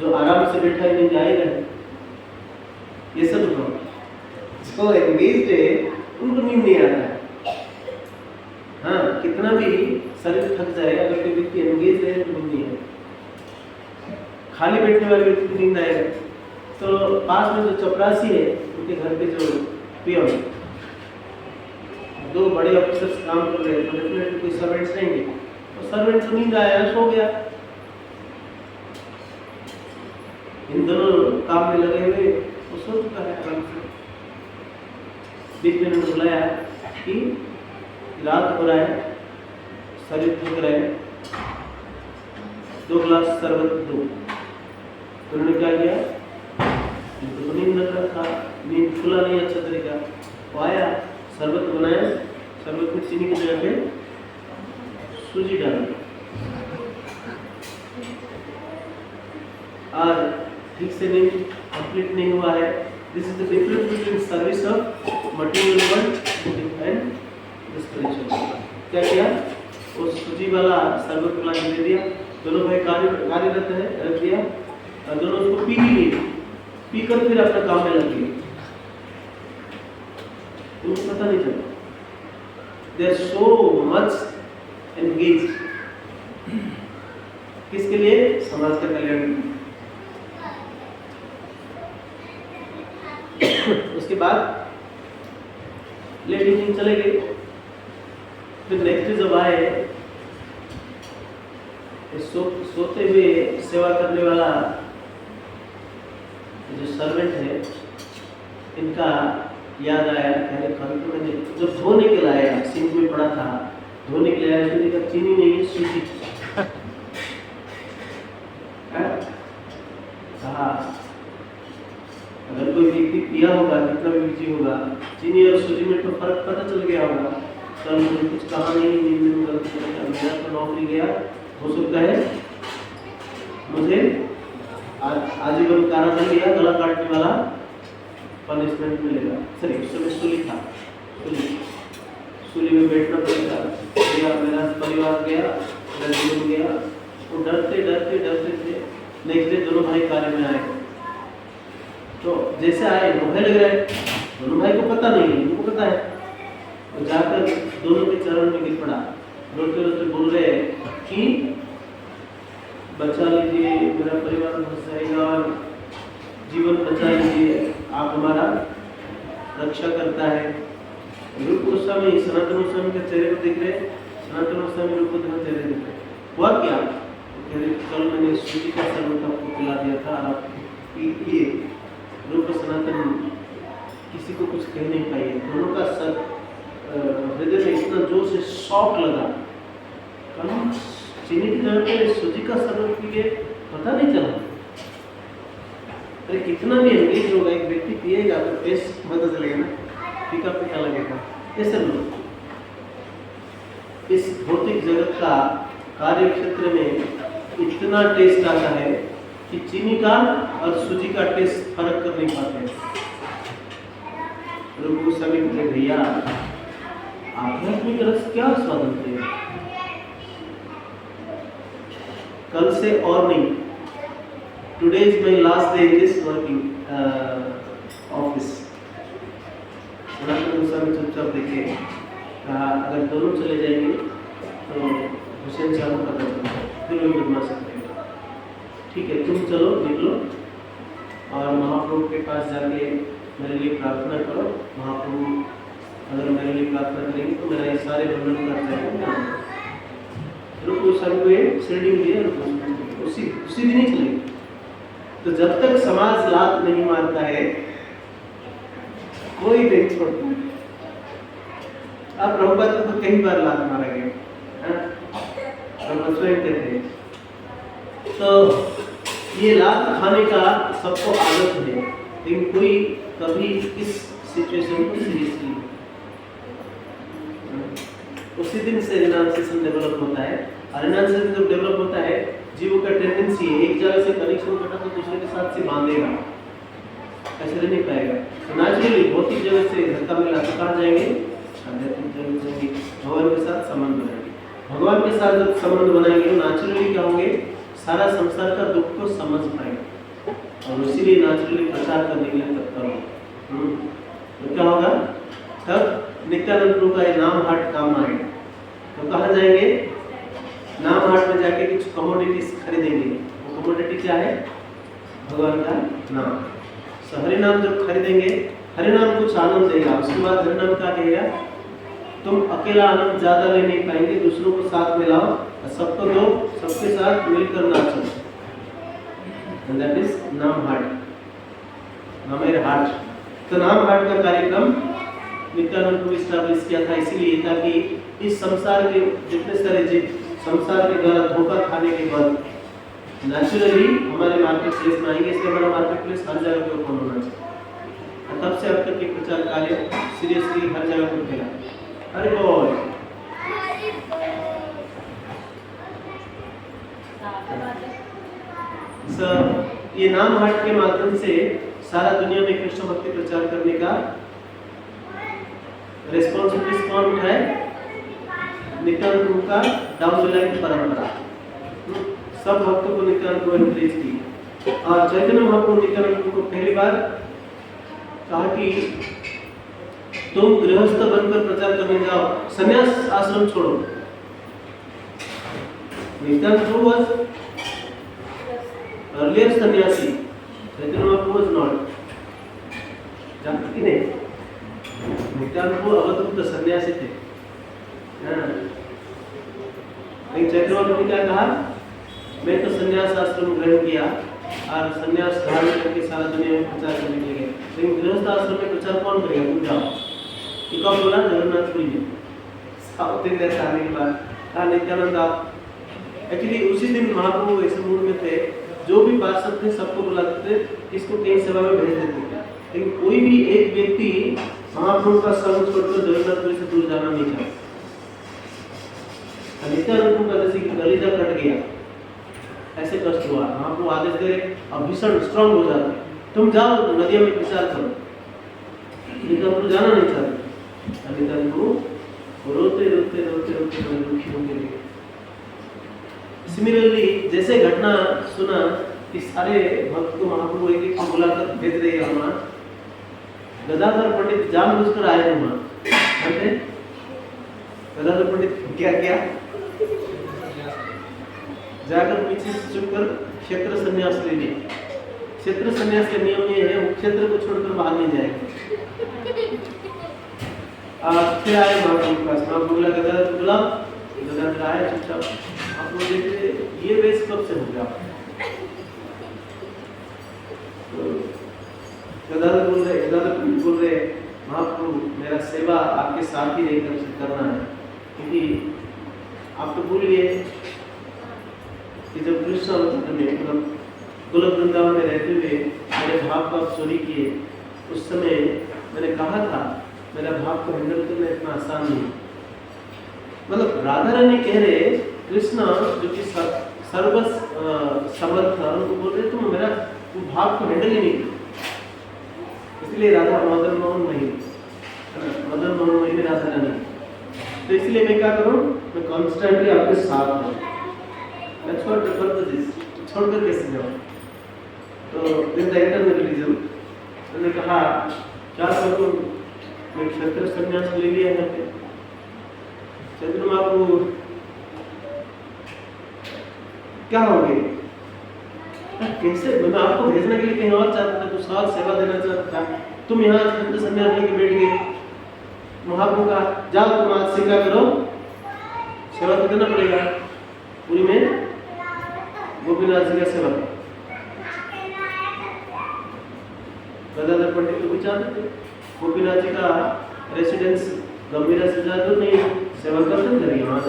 [SPEAKER 1] जो आराम से बैठा है नींद आएगा, ये सब जो एंगेज्ड है उनको नींद नहीं आता है। हाँ, कितना भी शरीर थक जाए, अगर कोई व्यक्ति एंगेज रहे तो नहीं है, खाली बैठने वाले व्यक्ति को नींद आएगा। तो पास में जो चपरासी है, उनके घर के जो पियन, दो बड़े ऑफिसर्स काम कर रहे हैं, तो डेफिनेटली कोई सर्वेंट्स रहेंगे, तो सर्वेंट को नींद आया, सो गया। इन दोनों काम में लगे हुए वो सो चुका है आराम से। बीच में उन्होंने बुलाया कि रात हो रहा है, शरीर थक रहा है, 2 गिलास शरबत दो। तो उन्होंने क्या किया, तो नींद लग रहा था, नींद खुला नहीं अच्छा तरीका, वो आया, शरबत बनाया, शरबत में चीनी की जगह पे सूजी डाली, और ठीक से नींद कंप्लीट नहीं हुआ है। This is the difference between service of material world and the spiritual. क्या किया, वो सूजी वाला शरबत बना के दे दिया, दोनों भाई कार्यरत है, रख दिया, और दोनों उसको पी लिए, पीकर फिर अपने काम में लग गए, उनको पता नहीं चला। They are so much engaged, किसके लिए, समाज का कल्याण। उसके बाद लेट इवनिंग चले गए, फिर नेक्स्ट जब आए, सोते हुए सेवा करने वाला जो सर्वेंट है, इनका याद आया, अरे कल तो मैंने जब धोने के लाया, सिंक में पड़ा था, धोने के लाया, उसने देखा चीनी नहीं है, सूजी। कहा अगर कोई व्यक्ति पिया होगा, कितना भी बिजी होगा, चीनी और सूजी में तो फर्क पता चल गया होगा, तो मुझे कुछ कहा नहीं, मेरा तो नौकरी गया, हो सकता है मुझे आजीवन कारादंड या गला काटने वाला पनिशमेंट मिलेगा। सॉरी, उस समय सूली था, सूली में बैठना पड़ेगा, मेरा परिवार गया, मेरा जीवन गया। वो डरते डरते डरते थे। नेक्स्ट डे दोनों भाई कार्य में आए, तो जैसे आए भय लग रहा है, दोनों भाई को पता नहीं है, उनको पता है, तो जाकर दोनों के चरण में गिर पड़ा, रोते रोते बोल रहे कि बचा लीजिए, मेरा परिवार फंस जाएगा, जीवन बचा लीजिए, आप हमारा रक्षा करता है। रूप गोस्वामी सनातन गोस्वामी के चेहरे को देख रहे, सनातन गोस्वामी रूप गोस्वामी चेहरे देख रहे, हुआ क्या, कल मैंने सूजी का शरबत आपको पिला दिया था, आप पीजिए। रूप सनातन किसी को कुछ कह नहीं पाए, दोनों का सर हृदय में इतना जोर से शॉक लगा, कल चीनी की जगह पे सूजी का शरबत पी के पता नहीं चला। अरे कितना भी एंगेज होगा एक व्यक्ति, पिएगा तो टेस्ट पता चलेगा ना, फीका फीका लगेगा। ऐसे लोग इस भौतिक जगत का कार्य क्षेत्र में इतना टेस्ट आता है कि चीनी का और सूजी का टेस्ट फर्क कर नहीं पाते। रूप गोस्वामी कहते भैया आध्यात्मिक रस क्या स्वातंत्र है, कल से और नहीं, today is my last day in this working office. Sanatan Goswami चुपचाप देखे, कहा अगर दोनों चले जाएंगे तो हुसैन साहब का पता फिर वो बदमा सकते हैं, ठीक है तुम चलो निकलो और महाप्रभु के पास जाके मेरे लिए प्रार्थना करो, महाप्रभु अगर मेरे लिए प्रार्थना करेंगे तो मेरा ये सारे बंधन कर जाएंगे। रूप गोस्वामी को ये शेडिंग दिया, उसी दिन ही चलेंगे। तो जब तक समाज लात नहीं मारता है कोई नहीं छोड़ता। अब प्रभुपाद को तो कई बार लात मारा गया, स्वयं कहते हैं। तो ये लात खाने का सबको आदत है, लेकिन कोई कभी इस सिचुएशन को सीरियसली, उसी दिन से रिनाउंसिएशन डेवलप होता है। और रिनाउंसिएशन जब डेवलप होता है, जीवों का टेंडेंसी है एक जगह से कनेक्शन कटा तो दूसरे के साथ से बांधेगा, ऐसे रह नहीं पाएगा। तो नेचुरली भौतिक जगत से धक्का मिला तो कहाँ जाएंगे, आध्यात्मिक जगत जाएंगे, भगवान के साथ संबंध बनाएंगे। भगवान के साथ जब संबंध बनाएंगे नेचुरली क्या होंगे, सारा संसार का दुख को समझ पाएंगे और इसीलिए नेचुरली प्रचार करने के लिए तत्पर हो। तो क्या होगा, तब नित्यानंद प्रभु का नाम हाट काम आएगा। तो कहाँ जाएंगे, नाम हाट में जाके कुछ कमोडिटीज खरीदेंगे। वो कमोडिटी क्या है? भगवान का नाम। सो हरि नाम जब खरीदेंगे, हरि नाम कुछ आनंद देगा। उसके बाद हरि नाम क्या कहेगा? तुम अकेला आनंद ज्यादा ले नहीं पाएंगे, दूसरों को साथ में लाओ और सबको दो, सबके साथ मिलकर नाचो। एंड दैट इज नाम हाट, नामेर हाट। तो नाम हाट का कार्यक्रम नित्यानंद को इस्टेब्लिश किया था इसीलिए, ताकि इस संसार के जितने सारे जीव संसार के द्वारा धोखा खाने के बाद नेचुरली हमारे मार्केट प्लेस में आएंगे। इसलिए हमारा मार्केट प्लेस हर जगह पे ओपन होना चाहिए। और तब से अब तक के प्रचार कार्य सीरियसली हर जगह पे फैला। हरि बोल। ये नाम हाट के माध्यम से सारा दुनिया में कृष्ण भक्ति प्रचार करने का रिस्पॉन्सिबिलिटी कौन उठाए? नित्यानंद प्रभु का डाउन द लाइन परंपरा। सब भक्तों को नित्यानंद प्रभु एनकरेज की। और चैतन्य महाप्रभु नित्यानंद प्रभु को पहली बार कहा कि तुम गृहस्थ बनकर प्रचार करने जाओ, संन्यास आश्रम छोड़ो। नित्यानंद प्रभु वाज अर्लियर सन्यासी, चैतन्य महाप्रभु वाज नॉट। जानते कि नहीं? नित्यानंद प्रभु अवधूत सन्यासी थे। लेकिन चैतन्य महाप्रभु ने क्या कहा? मैं तो संन्यास आश्रम ग्रहण किया और संन्यास धारण करके सारा दुनिया में प्रचार करने के लिए। लेकिन गृहस्थ आश्रम में प्रचार कौन करेगा? तुम जाओ। ये कब बोला? जगन्नाथपुरी में। साउथ इंडिया से आने के बाद कहा नित्यानंद आप। एक्चुअली उसी दिन महाप्रभु ऐसे मूड में थे, जो भी पार्षद थे सबको बुलाते थे, इसको कहीं सेवा में भेज देते थे। लेकिन कोई भी एक व्यक्ति महाप्रभु का संग छोड़कर जगन्नाथपुरी से दूर जाना नहीं चाहता। नित्यानंद प्रभु का जैसे कि कलेजा कट गया, ऐसे कष्ट हुआ। महाप्रभु आदेश दे और भीषण स्ट्रांग हो जाते, तुम जाओ नदियों में प्रचार करो। नित्यानंद प्रभु जाना नहीं चाहते। नित्यानंद प्रभु रोते रोते रोते रोते दुखी होने लगे। सिमिलरली जैसे घटना सुना कि सारे भक्त को महाप्रभु एक एक को बुलाकर भेज रहे हैं वहाँ, गदाधर पंडित जानबूझकर आए वहाँ। गदाधर पंडित क्या किया? जाकर पीछे से चुपकर क्षेत्र संन्यास ले लिया। क्षेत्र संन्यास का नियम ये है, वो क्षेत्र को छोड़कर बाहर नहीं जाएगा। फिर आए महाप्रभु के पास। महाप्रभु बोला गदाधर बुला। गदाधर आया चुपचाप। आप लोग देखते ये वेश कब से हो गया? तो गदाधर बोल रहे महाप्रभु मेरा सेवा आपके साथ ही रहकर करना है, क्योंकि आप तो भूल गए कि जब कृष्ण अवतार में मतलब गोलोक वृंदावन में रहते हुए मेरे भाव को आप चोरी किए, उस समय मैंने कहा था मेरा भाव को हैंडल करना इतना आसान नहीं। मतलब राधा रानी कह रहे कृष्ण जो कि सर्व समर्थ उनको बोल रहे तुम मेरा वो भाव को हैंडल ही नहीं। इसलिए राधा मदन मोहन मही में राधा रानी। तो इसलिए मैं क्या करूँ? मैं कॉन्स्टेंटली आपके साथ हूँ। That's what the purpose is. छोड़कर कैसे जाओ? तो दिन द इंटरनलिज्म मैंने कहा क्या करूँ? मैं क्षत्रिय संन्यास ले लिया है। चंद्र महाप्रभु क्या हो गए? कैसे? मैं आपको भेजने के लिए कहीं और चाहता था, कुछ और सेवा देना चाहता था, तुम यहाँ क्षत्रिय संन्यास लेके बैठ गए। महाप्रभु का जाओ तुम आज से क्या करो, सेवा तो देना पड़ेगा। पूरी में गोपीनाथ जी का सेवा। गदाधर पंडित को भी चाहते थे गोपीनाथ जी का रेसिडेंस गंभीरा से ज्यादा दूर नहीं, सेवा करते थे वहाँ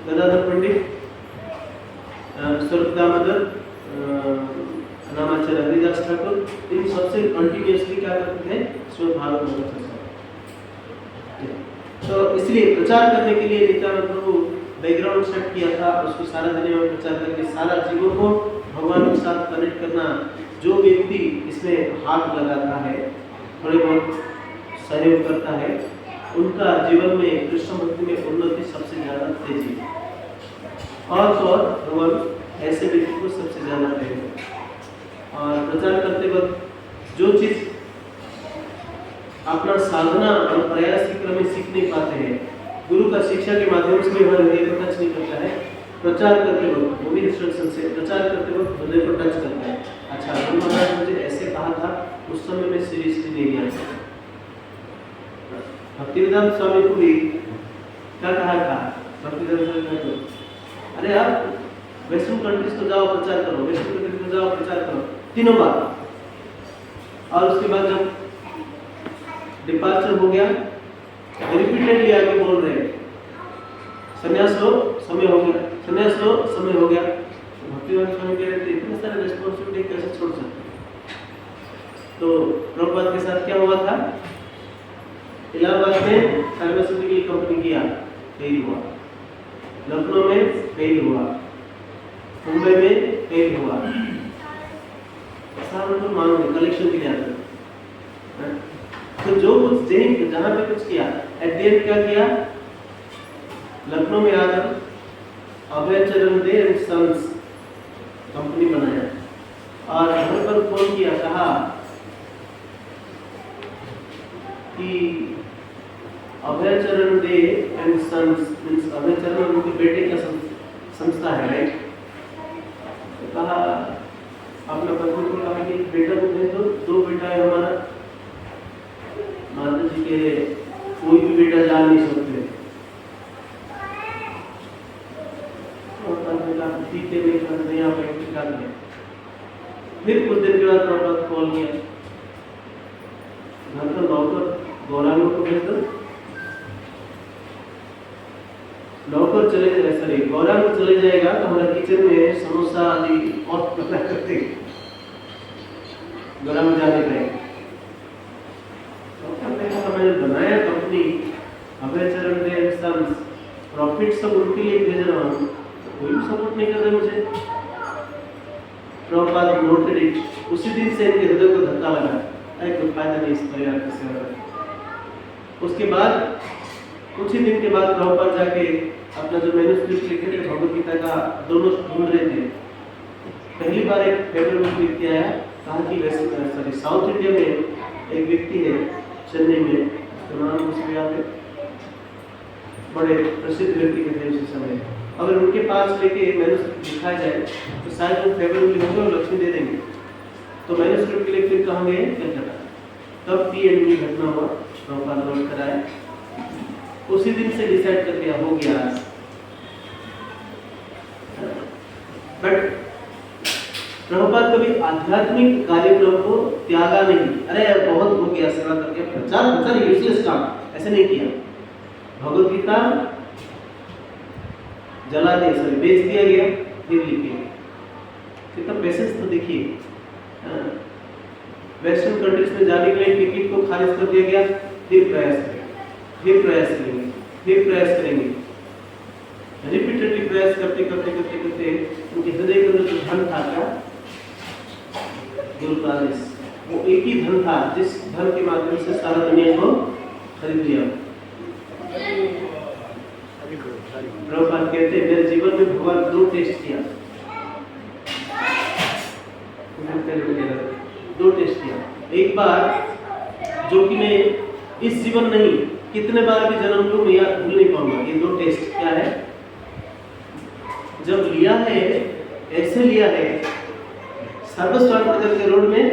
[SPEAKER 1] गदाधर पंडित स्वरूप दामोदर नामाचार्य हरिदास ठाकुर इन सबसे कंटिन्यूअसली क्या करते थे? श्रीमद् भागवत में चर्चा। तो इसलिए प्रचार करने के लिए नित्यानंद प्रभु बैकग्राउंड सेट किया था, उसको सारा दुनिया में प्रचार करके सारा जीवों को भगवान के साथ कनेक्ट करना। जो व्यक्ति इसमें हाथ लगाता है, थोड़े बहुत सहयोग करता है, उनका जीवन में कृष्ण भक्ति में उन्नति सबसे ज्यादा तेजी। और तो और भगवान ऐसे व्यक्ति को सबसे ज्यादा प्रेम है। और प्रचार करते वक्त जो चीज अपना साधना और प्रयास के क्रम में सीख नहीं पाते हैं, गुरु का शिक्षा के माध्यम से भी हमारे हृदय को टच नहीं करता है, प्रचार करते वक्त वो भी इंस्ट्रक्शन से प्रचार करते वक्त हृदय को टच करता है। अच्छा, गुरु महाराज मुझे ऐसे कहा था, उस समय में सीरियसली नहीं लिया। भक्तिवेदांत स्वामी को भी क्या कहा था, भक्तिवेदांत स्वामी को, अरे आप वेस्टर्न कंट्रीज को जाओ प्रचार करो, वेस्टर्न कंट्रीज को जाओ प्रचार करो, 3 बार। और उसके बाद जब डिपार्चर हो गया, रिपीटेडली आके बोल रहे हैं संन्यास लो, समय हो गया, संन्यास लो, समय हो गया। भक्तिवेदांत स्वामी कह रहे थे इतने सारे रिस्पॉन्सिबिलिटी कैसे छोड़ सकते। तो प्रभुपाद के साथ क्या हुआ था, इलाहाबाद में फार्मास्यूटिकल कंपनी किया, फेल हुआ, लखनऊ में फेल हुआ, मुंबई में फेल हुआ, सारा तो मांग कलेक्शन के लिए आते। तो जो कुछ जहाँ पे कुछ किया, एट द एंड क्या किया, लखनऊ में आकर अभय चरण दे एंड सन्स कंपनी बनाया और घर पर फोन किया, कहा कि अभय चरण दे एंड सन्स मींस अभय चरण उनके बेटे का संस्था है, राइट। तो कहा अपना पत्नी को कहा कि बेटा को भेज दो, 2 बेटा है हमारा, माता जी के कोई भी बेटा जा नहीं सकते। ठीक है, नहीं आ पाएंगे, क्या करें। फिर कुछ दिन के बाद प्रभुपाद कॉल किया, घर का नौकर गौरांग को भेज दो, नौकर चले जाए, सॉरी गौरांग चले जाएगा तो हमारे किचन में समोसा आदि और बना करते गरम जाने गए। मैंने बनाया कंपनी अभय चरण दे एंड सन्स, प्रॉफिट सब उनके लिए भेज रहा हूँ, कोई भी सपोर्ट नहीं कर रहे मुझे। Prabhupada noted it. उसी दिन से इनके हृदय को धक्का लगा, अरे कोई फायदा नहीं इस परिवार की सेवा का। उसके बाद कुछ ही दिन के बाद प्रभुपाद जाके अपना जो मैन्युस्क्रिप्ट लिखे थे भगवद गीता का, दोनों ढूंढ रहे थे। पहली बार एक फेडरल व्यक्ति आया, कहा कि वैसे सॉरी साउथ इंडिया में एक व्यक्ति है चेन्नई में, उसका नाम मुझे याद है, बड़े प्रसिद्ध व्यक्ति थे उसी समय। अगर उनके पास लेके मैन्युस्क्रिप्ट दिखाया जाए तो शायद वो फेवरेबली होंगे और लक्ष्मी दे देंगे। तो मैन्युस्क्रिप्ट के लिए फिर कहाँ गए, कलकत्ता। तब P&D घटना हुआ, प्रभुपाद नोट कराया, उसी दिन से डिसाइड कर दिया, हो गया। बट प्रभुपाद कभी आध्यात्मिक कार्यक्रम को त्यागा नहीं, अरे बहुत हो गया सेवा करके, प्रचार यूजलेस काम, ऐसे नहीं किया। भगवद गीता जला दिया, सॉरी बेच दिया गया, फिर लिखे। कितना पेशेंस तो देखिए। वेस्टर्न कंट्रीज में जाने के लिए टिकट को खारिज कर दिया गया, फिर प्रयास करेंगे, फिर प्रयास करेंगे, फिर प्रयास करेंगे, रिपीटेडली प्रयास करते करते करते करते उनके हृदय के अंदर जो धन था, क्या गुरु प्रादेश, वो एक ही धन था जिस धन के माध्यम से सारा दुनिया को खरीद लिया। प्रभुपाद कहते हैं मेरे जीवन में भगवान 2 टेस्ट किया, 2 टेस्ट किया। एक बार जो कि मैं इस जीवन नहीं कितने बार भी जन्म लूं मैं याद भूल नहीं पाऊंगा। ये 2 टेस्ट क्या है, जब लिया है ऐसे लिया है, सर्वस्वार्थ करके रोड में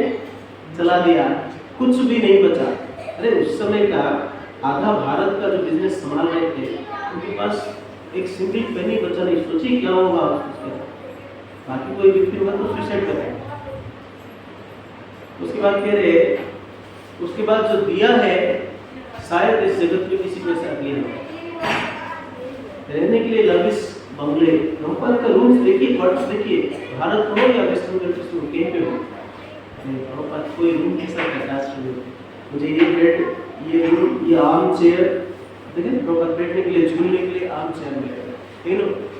[SPEAKER 1] चला दिया, कुछ भी नहीं बचा। अरे उस समय का आधा भारत का जो बिजनेस संभाल रहे थे, उनके पास एक सिंगल पेनी बचा नहीं। सोचिए क्या होगा उसके बाद। बाकी कोई व्यक्ति होगा तो सुसाइड करेगा। उसके बाद कह रहे, उसके बाद जो दिया है शायद इस जगत में किसी को ऐसा दिया है। रहने के लिए लविश बंगले, प्रभुपाद का रूम्स देखिए, क्वार्टर्स देखिए, भारत हो या वेस्टर्न कंट्रीज में कहीं पे हो, प्रभुपाद कोई रूम के साथ अटैच नहीं होते। मुझे ये बेड, ये रूम, ये आर्म चेयर, देखिए प्रभुपाद बैठने के लिए, झूलने के लिए आर्म चेयर मिलेगा। लेकिन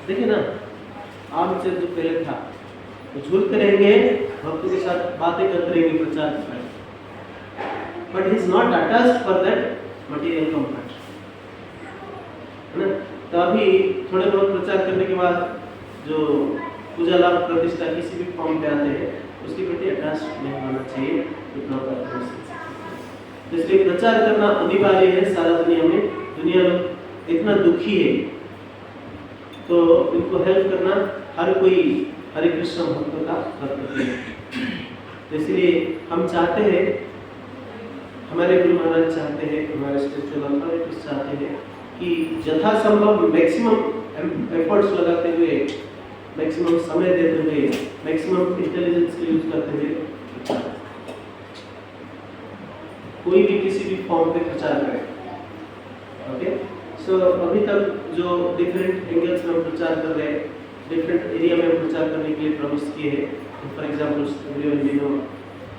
[SPEAKER 1] देखिए ना, आर्म चेयर जो पहले था, तो झूलते रहेंगे, भक्तों के साथ बातें करते रहेंगे, प्रचार करते रहेंगे। But he is not attached for that material comfort, है ना। तो अभी थोड़े बहुत प्रचार करने के बाद जो पूजा लाभ प्रतिष्ठा किसी भी फॉर्म पे आते हैं, उसके प्रति अटैच नहीं होना चाहिए। इसलिए प्रचार करना अनिवार्य है सारा दुनिया में। दुनिया लोग इतना दुखी है, तो इनको हेल्प करना हर कोई हरे कृष्ण भक्तों का कर्तव्य है। तो इसलिए हम चाहते हैं, हमारे गुरु महाराज चाहते हैं, हमारे स्पिरिचुअल अथॉरिटीज चाहते हैं कि यथासंभव मैक्सिमम एफर्ट्स लगाते हुए, मैक्सिमम समय देते हुए, मैक्सिमम इंटेलिजेंस का यूज करते हुए कोई भी किसी भी फॉर्म पे प्रचार करे। ओके, सो अभी तक जो डिफरेंट एंगल्स में हम प्रचार कर रहे हैं, डिफरेंट एरिया में प्रचार करने के लिए प्रॉमिस किए हैं। फॉर एग्जाम्पल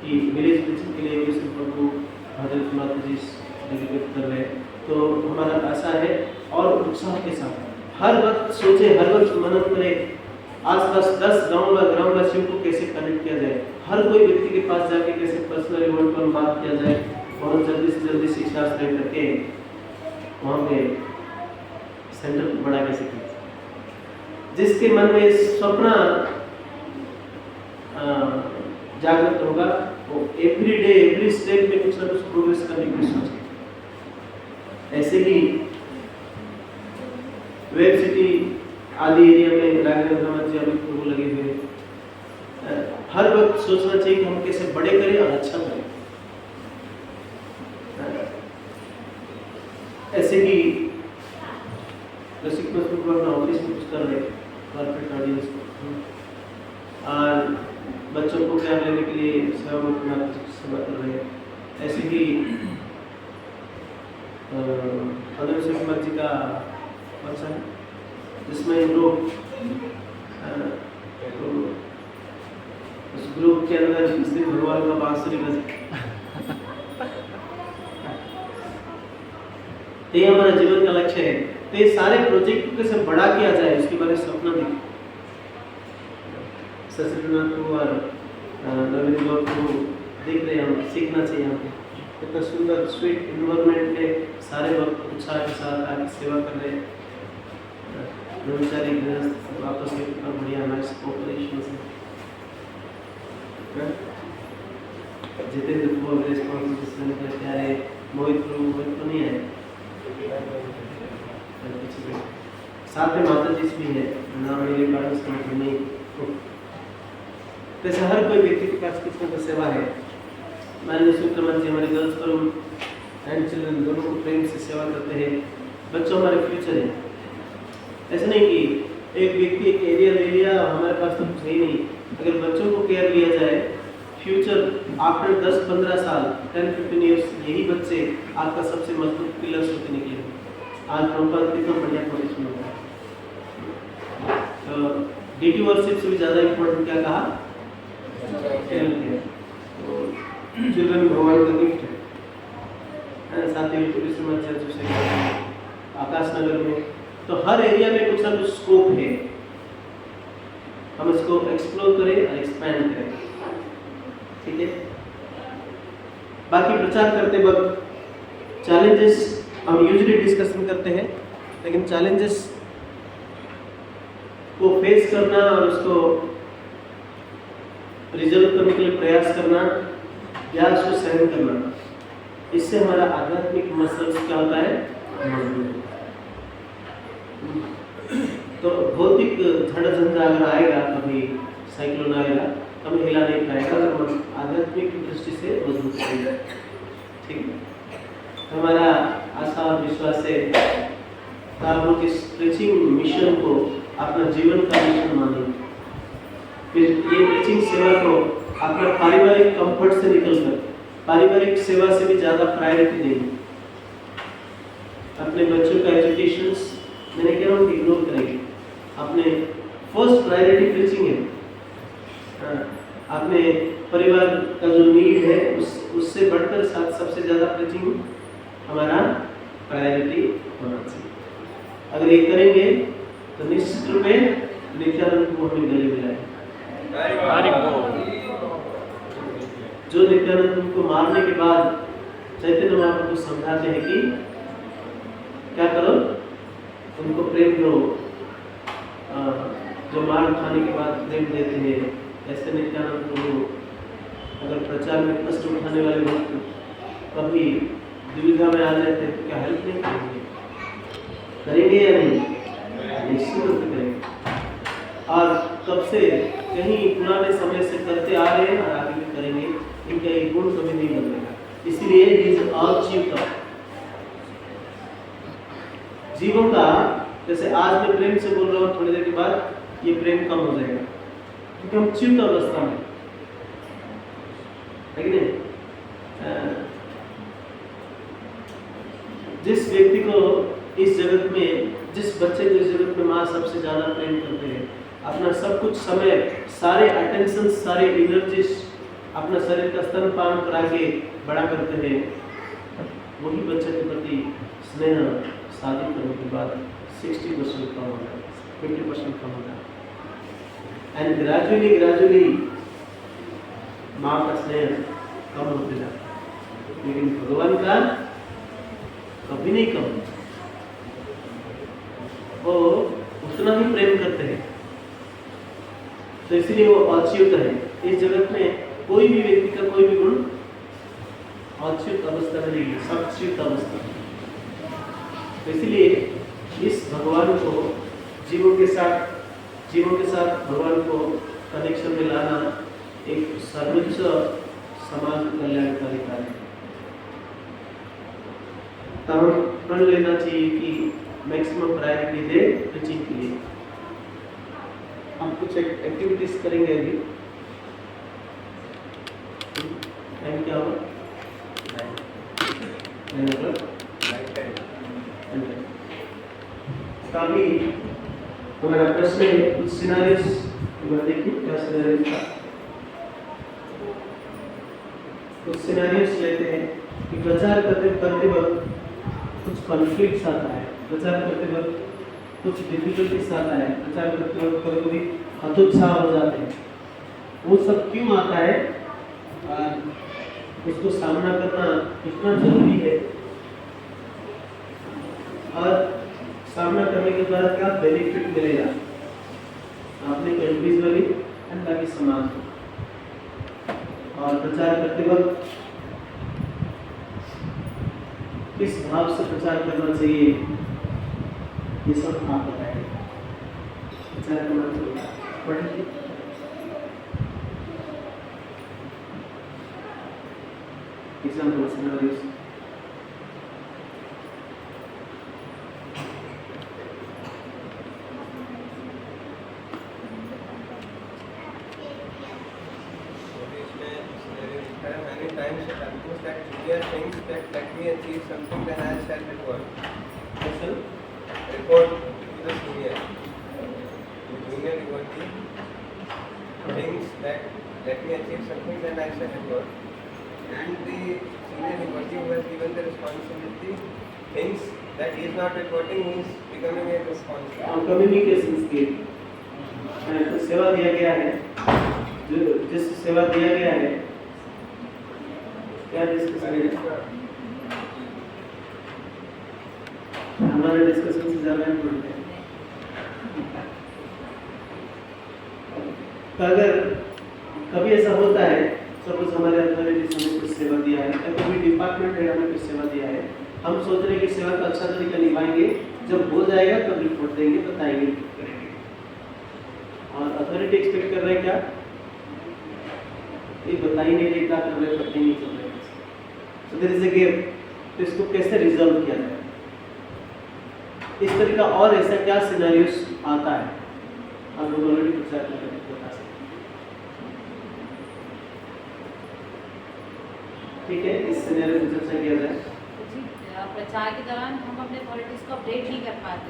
[SPEAKER 1] कि विलेज प्रीचिंग के लिए विष्णु प्रभु हजरत माता जी डेडिकेट कर रहे हैं। तो हमारा आशा है और उत्साह के साथ हर वक्त सोचे, हर वक्त मनन करें, आसपास 10 ग्रामवासियों को कैसे कनेक्ट किया जाए, हर कोई व्यक्ति के पास जाके कैसे पर्सनली वन टू वन बात किया जाए, बहुत जल्दी से जल्दी शिक्षा स्प्रेड करके वहाँ पे सेंटर को बड़ा कैसे किया जाए। जिसके मन में स्वप्न जागृत होगा वो एवरी डे एवरी स्टेप में कुछ ना कुछ प्रोग्रेस करने की सोचे। ऐसे ही वेब सिटी आदि एरिया में राघवेंद्र जी अभी प्रभु लगे हुए हैं। हर वक्त सोचना चाहिए कि हम कैसे बड़े करें और अच्छा करें। ऐसे ही रसिक अपना ऑफिस में कुछ कर रहे कॉर्पोरेट ऑडियंस को, और बच्चों को ज्ञान लेने के लिए सेवा कर रहे हैं। ऐसे ही अदर कुमार जी का फंक्शन जिसमें लोग उस ग्रुप के अंदर श्री भगवान का बांसुरी बजे, ये हमारा जीवन का लक्ष्य है। तो ये सारे प्रोजेक्ट को कैसे बड़ा किया जाए उसके बारे में सपना देखिए। सचिन्द्रनाथ को और नवीन गौर को देख रहे हैं, हम सीखना चाहिए। हमें इतना सुंदर स्वीट इन्वायरमेंट है, सारे वक्त उत्साह के साथ आगे सेवा कर रहे हैं। ब्रह्मचारी गृहस्थ आपस में कितना बढ़िया नाइस कोऑपरेशन है। जितेंद्र को रिस्पॉन्सिबिलिटी क्या है, मोहित तो नहीं है, साथ में माता जी भी है, नाम मेरे कारण समझ नहीं। जैसे हर कोई व्यक्ति के पास किसी का सेवा है। माननीय सुक्रमन जी हमारे गर्ल्स फोरम एंड चिल्ड्रन दोनों को प्रेम से सेवा करते हैं। बच्चों हमारे फ्यूचर है। ऐसा नहीं कि एक व्यक्ति एक एरिया ले लिया, हमारे पास तो कुछ है ही नहीं। अगर बच्चों को केयर लिया जाए, फ्यूचर आफ्टर 10-15 साल 10-15 ईयर्स यही बच्चे आपका सबसे मजबूत पिलर्स होते निकले। आज प्रभुपाद कितना बढ़िया पोजिशन होता है। तो डीटी वर्शिप से भी ज़्यादा इम्पोर्टेंट क्या कहा, चिल्ड्रन भगवान का गिफ्ट है। साथ ही चर्च से आकाश नगर में, तो हर एरिया में कुछ ना कुछ स्कोप है। हम इसको एक्सप्लोर करें और एक्सपैंड करें, ठीक है। बाकी प्रचार करते वक्त चैलेंजेस हम यूजुअली डिस्कशन करते हैं, लेकिन चैलेंजेस को फेस करना और उसको रिजल्व करने के लिए प्रयास करना या उसको सहन करना, इससे हमारा आध्यात्मिक मसल्स क्या होता है, मजबूत। तो भौतिक झड़ झंझा अगर आएगा, कभी साइक्लोन आएगा, हमें हिला नहीं पाएगा, अगर आध्यात्मिक दृष्टि से मजबूत रहेगा, ठीक है। हमारा आशा और विश्वास है कि आप लोग इस प्रीचिंग मिशन को अपना जीवन का मिशन मानें। फिर ये प्रीचिंग सेवा को अपना पारिवारिक कंफर्ट से निकलकर पारिवारिक सेवा से भी ज़्यादा प्रायोरिटी देंगे। अपने बच्चों का एजुकेशन मैंने कह रहा हूँ इग्नोर करेंगे। अपने फर्स्ट प्रायोरिटी प्रीचिंग है। अपने परिवार का जो नीड है उससे बढ़कर सबसे ज़्यादा प्रीचिंग हमारा प्रायोरिटी होना चाहिए। अगर ये करेंगे तो निश्चित रूप में नित्यानंद को हमें गले मिलाए। जो नित्यानंद को मारने के बाद चैतन्य महाप्रभु समझाते हैं कि क्या करो, उनको प्रेम करो। जो मार खाने के बाद प्रेम देते हैं, ऐसे नित्यानंद प्रभु अगर प्रचार में कष्ट उठाने वाले वक्त कभी दुविधा में आ जाते हैं तो क्या हेल्प नहीं करेंगे। करेंगे या नहीं? निश्चित रूप से करेंगे। और तब से कहीं पुराने समय से करते आ रहे हैं और आगे भी करेंगे। इनका ये गुण कभी नहीं बदलेगा। इसीलिए इज ऑल चीव जीवों का, जैसे आज मैं प्रेम से बोल रहा हूँ, थोड़ी देर के बाद ये प्रेम कम हो जाएगा क्योंकि हम चित्त अवस्था में, है कि नहीं? जिस व्यक्ति को इस जगत में, जिस बच्चे को इस जगत में माँ सबसे ज्यादा प्रेम करते हैं, अपना सब कुछ समय, सारे अटेंशन, सारे एनर्जीज अपना शरीर का स्तनपान करा के बड़ा करते हैं, वही बच्चे के प्रति स्नेह शादी करने के बाद 60% कम हो जाता है, 50% कम हो जाता है। एंड ग्रेजुअली माँ का स्नेह कम होते जाता है, लेकिन भगवान का कभी नहीं कम, वो उतना ही प्रेम करते हैं। तो इसलिए वो अच्युत है। इस जगत में कोई भी व्यक्ति का कोई भी गुण अच्युत अवस्था में नहीं है, सब च्युत अवस्था। तो इसलिए इस भगवान को जीवों के साथ भगवान को कनेक्शन में लाना एक सर्वोच्च समाज कल्याणकारी कार्य है। तब प्रण लेना चाहिए कि मैक्सिमम प्रायोरिटी दे प्रीचिंग के लिए। हम कुछ एक्टिविटीज करेंगे अभी। टाइम क्या होगा? 9 o'clock। अभी हमारा प्रश्न है, कुछ सिनारियोस देखिए, क्या सिनारियोस था। कुछ सिनारियोस लेते हैं कि प्रचार करते वक्त कुछ कॉन्फ्लिक्ट्स आता है, प्रचार करते वक्त कुछ डिफिकल्टीज आता है, प्रचार करते वक्त कभी हतोत्साह हो जाते हैं। वो सब क्यों आता है और उसको सामना करना कितना जरूरी है और सामना करने के बाद क्या बेनिफिट मिलेगा आपने को इंडिविजुअली एंड बाकी समाज को। और प्रचार करते वक्त किस भाव से प्रचार करना चाहिए, ये सब आप बताएंगे। प्रचार करना चाहिए पढ़िए। Example scenarios.
[SPEAKER 4] Many times it happens that junior thinks that let me achieve something, then I shall report. Report to the senior. The junior devotee thinks that let me achieve something, then I shall report. And the senior devotee who has given the responsibility thinks that he is not reporting, he is becoming a responsible.
[SPEAKER 1] Communication skill तो सेवा दिया गया है, जो जिस सेवा दिया गया है क्या डिस्कस करेंगे? हमारे डिस्कशन से ज़्यादा इम्पोर्टेंट है। तो अगर कभी ऐसा होता है, सपोज हमारे अथॉरिटीज हमें कुछ सेवा दिया है, या कोई डिपार्टमेंट है हमें कुछ सेवा दिया है, हम सोच रहे हैं कि सेवा का अच्छा तरीका निभाएंगे, जब हो जाएगा तब रिपोर्ट देंगे, बताएंगे, करेंगे। और अथॉरिटी एक्सपेक्ट कर रहे हैं क्या? ये बता ही नहीं रहे, क्या कर रहे हैं, पता ही नहीं चल रहा है। So there is a gap। तो इसको कैसे रिजॉल्व किया जाए? इस तरह का और ऐसा क्या सिनेरियोस आता है, हम लोग ऑलरेडी प्रचार करके बता सकते हैं। ठीक है, इस सिनेरियो पर चर्चा किया जाए।
[SPEAKER 5] प्रचार के दौरान हम अपने अथॉरिटीज को अपडेट नहीं कर पाते,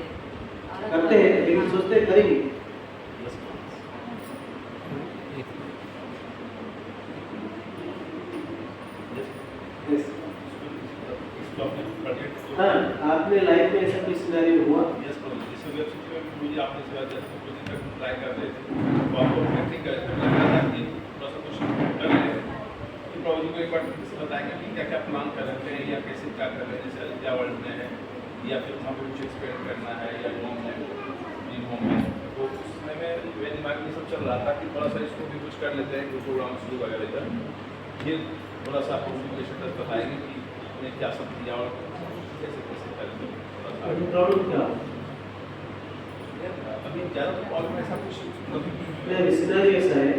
[SPEAKER 1] करते हैं लेकिन सोचते हैं करेंगे। हाँ, आपने लाइफ में ऐसा कोई सिनेरियो हुआ?
[SPEAKER 3] मुझे आपने ट्राई कर रहे थे, तो आपको को एक बार बताएंगे कि क्या क्या प्लान कर रहे हैं या कैसे क्या कर रहे हैं, जैसे अयोध्या वर्ल्ड में है या फिर वहाँ पर कुछ एक्सपेरिमेंट करना है या होम में, तो उसमें मेरे दिमाग में सब चल रहा था कि थोड़ा सा इसको भी कुछ कर लेते हैं, कुछ प्रोग्राम शुरू वगैरह कर, ये थोड़ा सा आपको बताएंगे कि उन्हें क्या सब दिया और कैसे कैसे करेंगे।
[SPEAKER 1] अभी प्रॉब्लम क्या हो?
[SPEAKER 3] अभी ज़्यादा कॉल में ऐसा कुछ
[SPEAKER 1] मैं सिनेरियो ऐसा है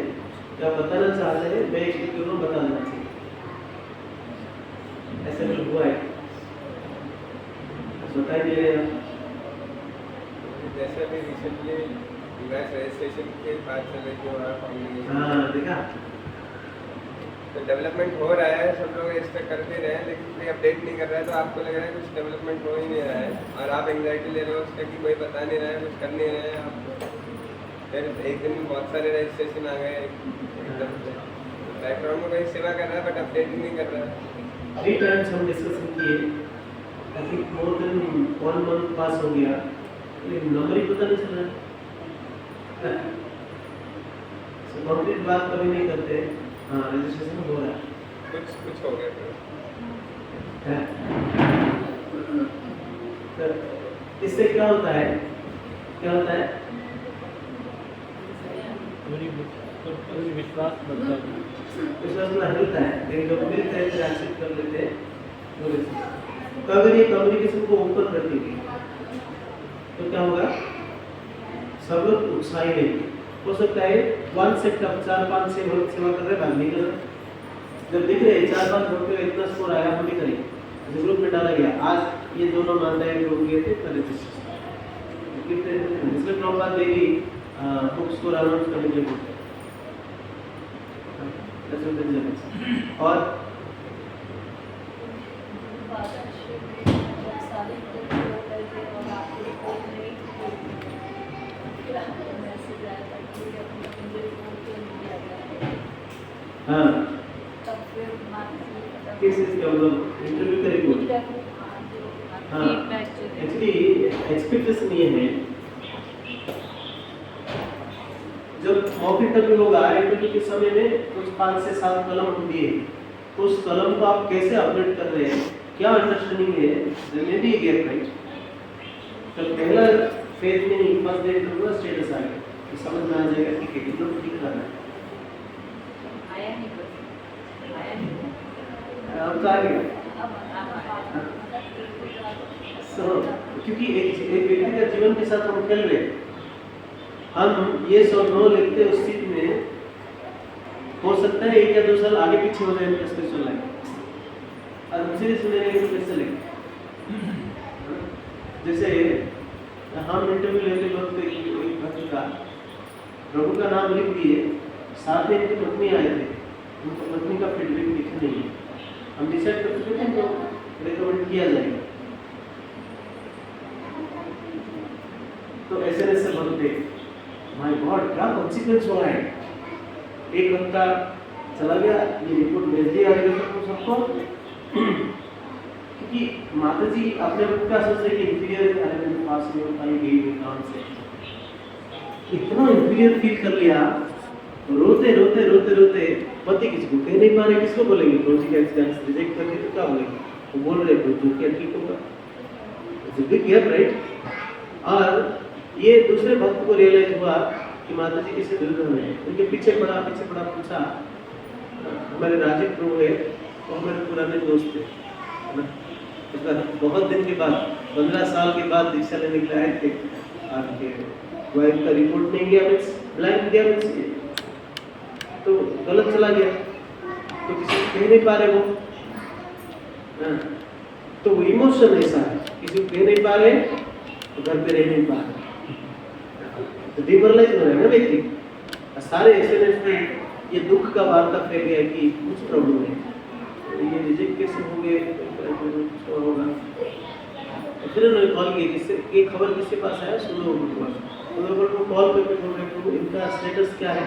[SPEAKER 1] क्या बताना चाहते हैं, मैं एक चीज को बता देना चाहिए, ऐसा कुछ हुआ है बता ही नहीं रहे आप।
[SPEAKER 4] जैसे अभी रिसेंटली यूएस रजिस्ट्रेशन के बाद चल रही थी वहाँ कम्युनिकेशन,
[SPEAKER 1] हाँ देखा,
[SPEAKER 4] तो डेवलपमेंट हो रहा है, सब लोग इस पर करते रहे हैं, लेकिन कोई अपडेट नहीं कर रहा है, तो आपको लग रहा है कुछ डेवलपमेंट हो ही नहीं रहा है और आप एंग्जाइटी ले रहे हो उसका कि कोई बता नहीं रहा है, कुछ कर नहीं रहे हैं आप। फिर एक दिन में बहुत सारे रजिस्ट्रेशन आ गए एकदम से, बैकग्राउंड में कोई सेवा कर रहा है बट अपडेट ही नहीं कर रहा है।
[SPEAKER 1] 3 टाइम्स हम डिस्कशन किए, I think more than 1 month pass हो गया, लेकिन नंबर ही पता नहीं चल रहा है। कंप्लीट बात कभी नहीं करते। हाँ रजिस्ट्रेशन हो रहा है,
[SPEAKER 4] कुछ हो गया फिर।
[SPEAKER 1] तो इससे क्या होता है, क्या होता है,
[SPEAKER 2] विश्वास बढ़ता है।
[SPEAKER 1] विश्वास में हिलता है, लेकिन जब मिलते हैं फिर एक्सेप्ट कर लेते हैं। तो अगर ये कम्युनिकेशन को ओपन रखेंगे तो क्या होगा, सब लोग उत्साही रहेंगे। हो सकता है 1 सेट अब 4-5 से बहुत सेवा कर रहे हैं, नहीं कर रहे, जब दिख रहे 4-5 वोट पे इतना स्कोर आया, हम भी करेंगे। ग्रुप में डाला गया, आज ये दोनों मानदाएं जो हो गए थे कर रजिस्ट्रेशन, इसमें प्रॉब्लम बात देगी बुक्स को अनाउंस करने के लिए और हाँ किस चीज़ का मतलब इंटरव्यू का रिपोर्ट, हाँ एक्चुअली एक्सपेक्टेशन ये है, जब मौके तक लोग आए इंटरव्यू के समय में कुछ 5 से 7 कलम हम दिए, तो उस कलम को आप कैसे अपडेट कर रहे हैं, क्या अंडरस्टैंडिंग है, देयर बी गैप राइट। तो पहला फेज में नहीं, फर्स्ट डे इंटरव्यू का स्टेटस आ गया, तो समझ में आ जाएगा कि कितना ठीक करना है। अब तो आ गया, क्योंकि एक व्यक्ति का जीवन के साथ हम खेल रहे हैं, हम ये और नो लिखते उस सीट में, हो सकता है 1 या 2 साल आगे पीछे हो जाए इनका स्पेशल लाइफ, और हम सीरीज में रहेंगे तो कैसे लेंगे। जैसे हम इंटरव्यू लेते वक्त एक भक्त का प्रभु का नाम लिख दिए, साथ में इनकी पत्नी आए थे, उनकी पत्नी का फीडबैक लिखा नहीं है, हम डिसाइड कर चुके थे तो रिकमेंड किया जाएगा। तो ऐसे से बनते, माय गॉड क्या कॉन्सिक्वेंस हो रहा है, एक घंटा चला गया, ये रिपोर्ट भेज दिया सबको, क्योंकि माता जी अपने वक्त का सोच रहे कि इंफीरियर एलिमेंट पास में होता है, गई काम से इतना इंफीरियर फील कर लिया, रोते रोते रोते रोते पति किसी को कह नहीं पा रहे, किसको बोलेंगे, प्रोजेक्ट का एग्जाम रिजेक्ट करके तो क्या बोलेंगे, वो बोल रहे तो क्या ठीक होगा, बिग गैप राइट। और ये दूसरे भक्त को रियलाइज हुआ कि माता जी किसी दिल में है, उनके पीछे पड़ा पूछा, हमारे राजीव प्रभु है, वो हमारे पुराने दोस्त थे, उसका बहुत दिन के बाद 15 साल के बाद दीक्षा लेने के लिए आए थे, आपके वाइफ का रिपोर्ट नहीं गया, ब्लैंक गया, तो गलत चला गया, तो किसी को कह नहीं पा रहे वो, तो वो इमोशन ऐसा है, किसी को कह नहीं पा रहे तो घर पे रह नहीं पा रहे, तो डिमोरलाइज हो रहा है ना व्यक्ति। सारे एसएमएस में ये दुख का वार्ता फैल गया कि कुछ प्रॉब्लम है, तो ये रिजेक्ट कैसे हो गए, कुछ और होगा। फिर उन्होंने कॉल किया, किससे ये खबर किसके पास आया, सुनो उनको कॉल करके बोल रहे थे इनका स्टेटस क्या है,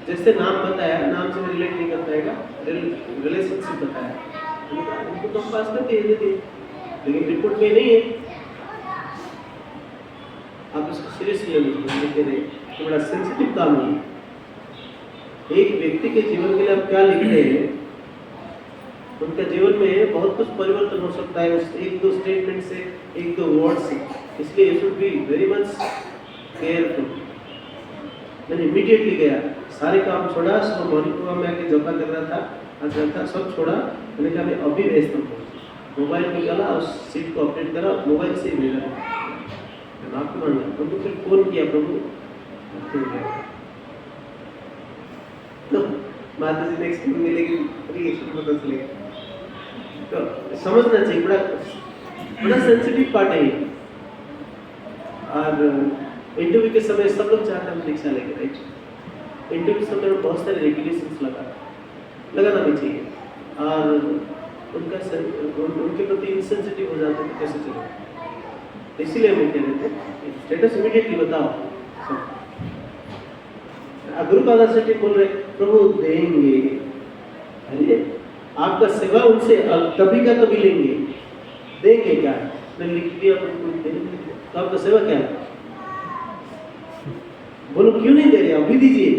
[SPEAKER 1] जैसे नाम बताया, नाम से रिलेट नहीं कर पाएगा, रिलेशनशिप बताया, उनको तो पास करते थे, लेकिन रिपोर्ट में नहीं है, आप इसको सीरियसली लिख रहे तो बड़ा सेंसिटिव काम है। एक व्यक्ति के जीवन के लिए आप क्या लिख रहे हैं, उनका जीवन में बहुत कुछ परिवर्तन हो सकता है उस 1-2 स्टेटमेंट से, 1-2 वर्ड से, इसलिए you should be very much careful. मैंने इमीडिएटली गया, सारे काम छोड़ा, सब मॉर्निंग में आके जपा कर रहा था, सब छोड़ा, मैंने कहा मैं अभी भेजता हूँ, मोबाइल निकाला, उस सीट को अपडेट करा, मोबाइल से ही भेजा, आपको मानना प्रभु, फिर फोन किया प्रभु, तो माता जी नेक्स्ट टाइम मिलेगी, रिएक्शन बदल चलेगा। तो समझना चाहिए, बड़ा सेंसिटिव पार्ट है ये। और इंटरव्यू के समय सब लोग चाहते हैं हम परीक्षा लेंगे, राइट। इंटरव्यू के समय बहुत सारे रेगुलेशंस लगाना भी चाहिए, और उनके प्रति इनसेंसिटिव हो जाते हैं तो कैसे चलेगा। इसीलिए हम कह रहे थे स्टेटस इमीडिएटली बताओ। गुरुपादा सेठी बोल रहे प्रभु देंगे, अरे आपका सेवा उनसे कभी का कभी लेंगे, देंगे क्या? मैं लिख दिया तो आपका सेवा क्या है? बोलो क्यों नहीं दे रहे, अभी दीजिए,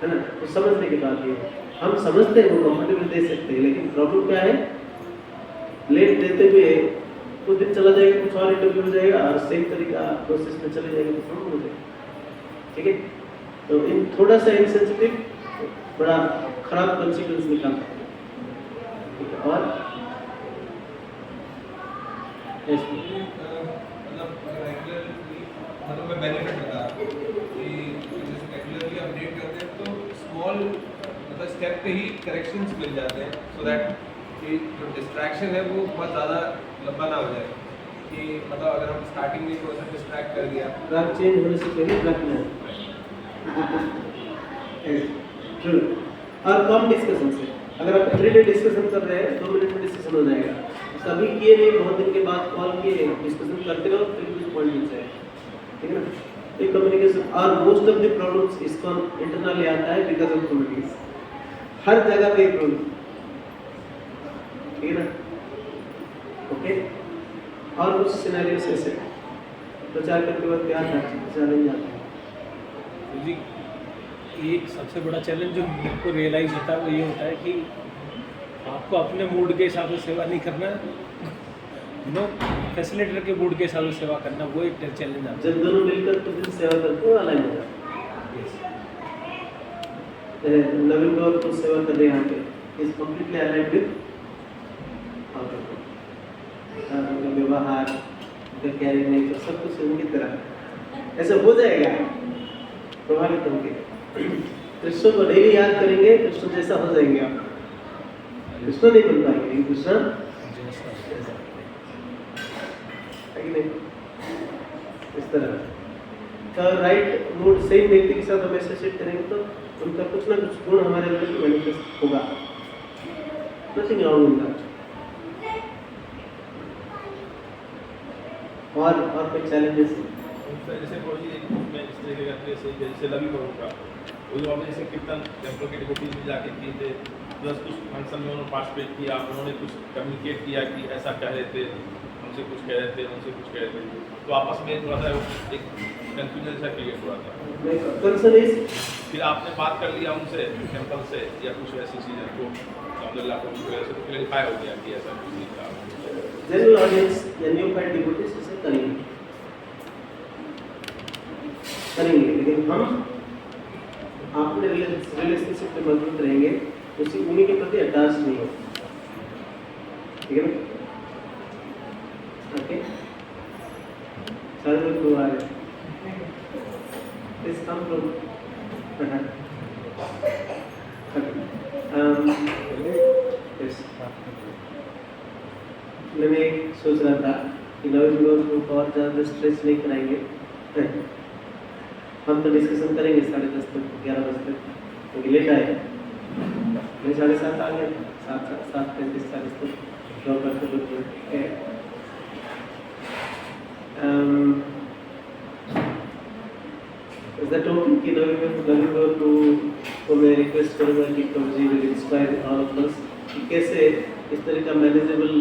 [SPEAKER 1] है ना। तो समझने की बात ये, हम समझते हैं वो कंफर्टेबल दे सकते हैं, लेकिन प्रॉब्लम क्या है, लेट देते हुए कुछ दिन चला जाएगा, कुछ और इंटरव्यू हो जाएगा और सेम तरीका प्रोसेस में चले जाएगा तो प्रॉब्लम हो जाएगा। ठीक है, तो इन थोड़ा सा इनसेंसिटिव बड़ा खराब कंसिक्वेंस निकाल सकते हैं। और
[SPEAKER 3] मतलब मैं बेनिफिट बता कि जैसे रेगुलरली अपडेट करते हैं तो स्मॉल मतलब स्टेप पे ही करेक्शंस मिल जाते हैं, सो दैट कि जो डिस्ट्रैक्शन है वो बहुत ज़्यादा लंबा ना हो जाए। कि मतलब अगर हम स्टार्टिंग में थोड़ा सा डिस्ट्रैक्ट कर दिया,
[SPEAKER 1] ट्रैक चेंज होने से पहले रखना है। और कम डिस्कशन से, अगर आप एवरीडे डिस्कशन कर रहे हैं 2 मिनट में डिस्कशन हो जाएगा। कभी किए नहीं, बहुत दिन के बाद कॉल किए, डिस्कशन करते रहो, फिर कुछ पॉइंट मिल जाएगा। ठीक है ना, ये कम्युनिकेशन। और मोस्ट ऑफ द प्रॉब्लम्स इसको इंटरनली आता है बिकॉज ऑफ कम्युनिकेशन, हर जगह पे प्रॉब्लम। ठीक है ना, ओके। और कुछ सिनेरियोस ऐसे प्रचार करते वक्त क्या था, चैलेंज आता है
[SPEAKER 6] जी। एक सबसे बड़ा चैलेंज जो मेरे को रियलाइज होता है वो ये होता है कि आपको अपने मूड के हिसाब से सेवा नहीं करना, फैसिलिटेटर के मूड के हिसाब से सेवा करना, वो एक चैलेंज आता है।
[SPEAKER 1] जब दोनों मिलकर तो फिर सेवा करते हो अलाइन हो जाता है। नवीन गौर को सेवा कर रहे हैं यहाँ पे, इज कंप्लीटली अलाइन्ड विद उनका व्यवहार, उनका कैरिंग नेचर, सब कुछ उनकी तरह ऐसा हो जाएगा, प्रभावित होंगे। कृष्ण को डेली याद करेंगे, कृष्ण जैसा हो जाएंगे आप। कृष्ण नहीं बन पाएंगे, लेकिन कृष्ण है कि नहीं, इस तरह। तो राइट मूड सेम व्यक्ति के साथ हम एसोसिएट करेंगे तो उनका कुछ ना कुछ गुण हमारे अंदर मैनिफेस्ट होगा। Nothing wrong in that. और कोई चैलेंजेस?
[SPEAKER 7] जैसे कोई मैं इस तरीके का जैसे लवी करूँगा वो जो आपने जैसे कीर्तन टेम्पल के डिवोटीज में जाके किए थे, प्लस कुछ फंक्शन में उन्होंने पार्टिसिपेट किया, उन्होंने कुछ कम्युनिकेट किया कि ऐसा कह रहे थे, हमसे कुछ कह रहे थे, उनसे कुछ कह रहे थे, तो आपस में थोड़ा सा एक कंफ्यूजन जैसा क्रिएट हुआ था। फिर आपने बात कर लिया उनसे टेम्पल से या कुछ ऐसी चीज़ें को अल्लाह को वजह से तो क्लियरिफाई हो गया कि ऐसा कुछ नहीं था।
[SPEAKER 1] जनरल ऑडियंस या न्यूफाइड डिवोटीज इसे करेंगे, लेकिन हम अपने रिलेशनशिप में मजबूत रहेंगे, उसी उन्हीं के प्रति अटैच नहीं हो। ठीक है ना, ओके। सारे लोग तो आ रहे इस काम को मैं सोच रहा था कि नवीन को और ज़्यादा स्ट्रेच नहीं कराएंगे। हम तो डिस्कशन करेंगे 10:30 तक, 11 बजे तक, क्योंकि लेट आए। मैं 7:30 आ गया, 7:35-40 तक ड्रॉप करके दैट ओके कि नवीन को मैं रिक्वेस्ट करूँगा कि प्रभु जी will inspire all of us कि कैसे इस तरह का मैनेजेबल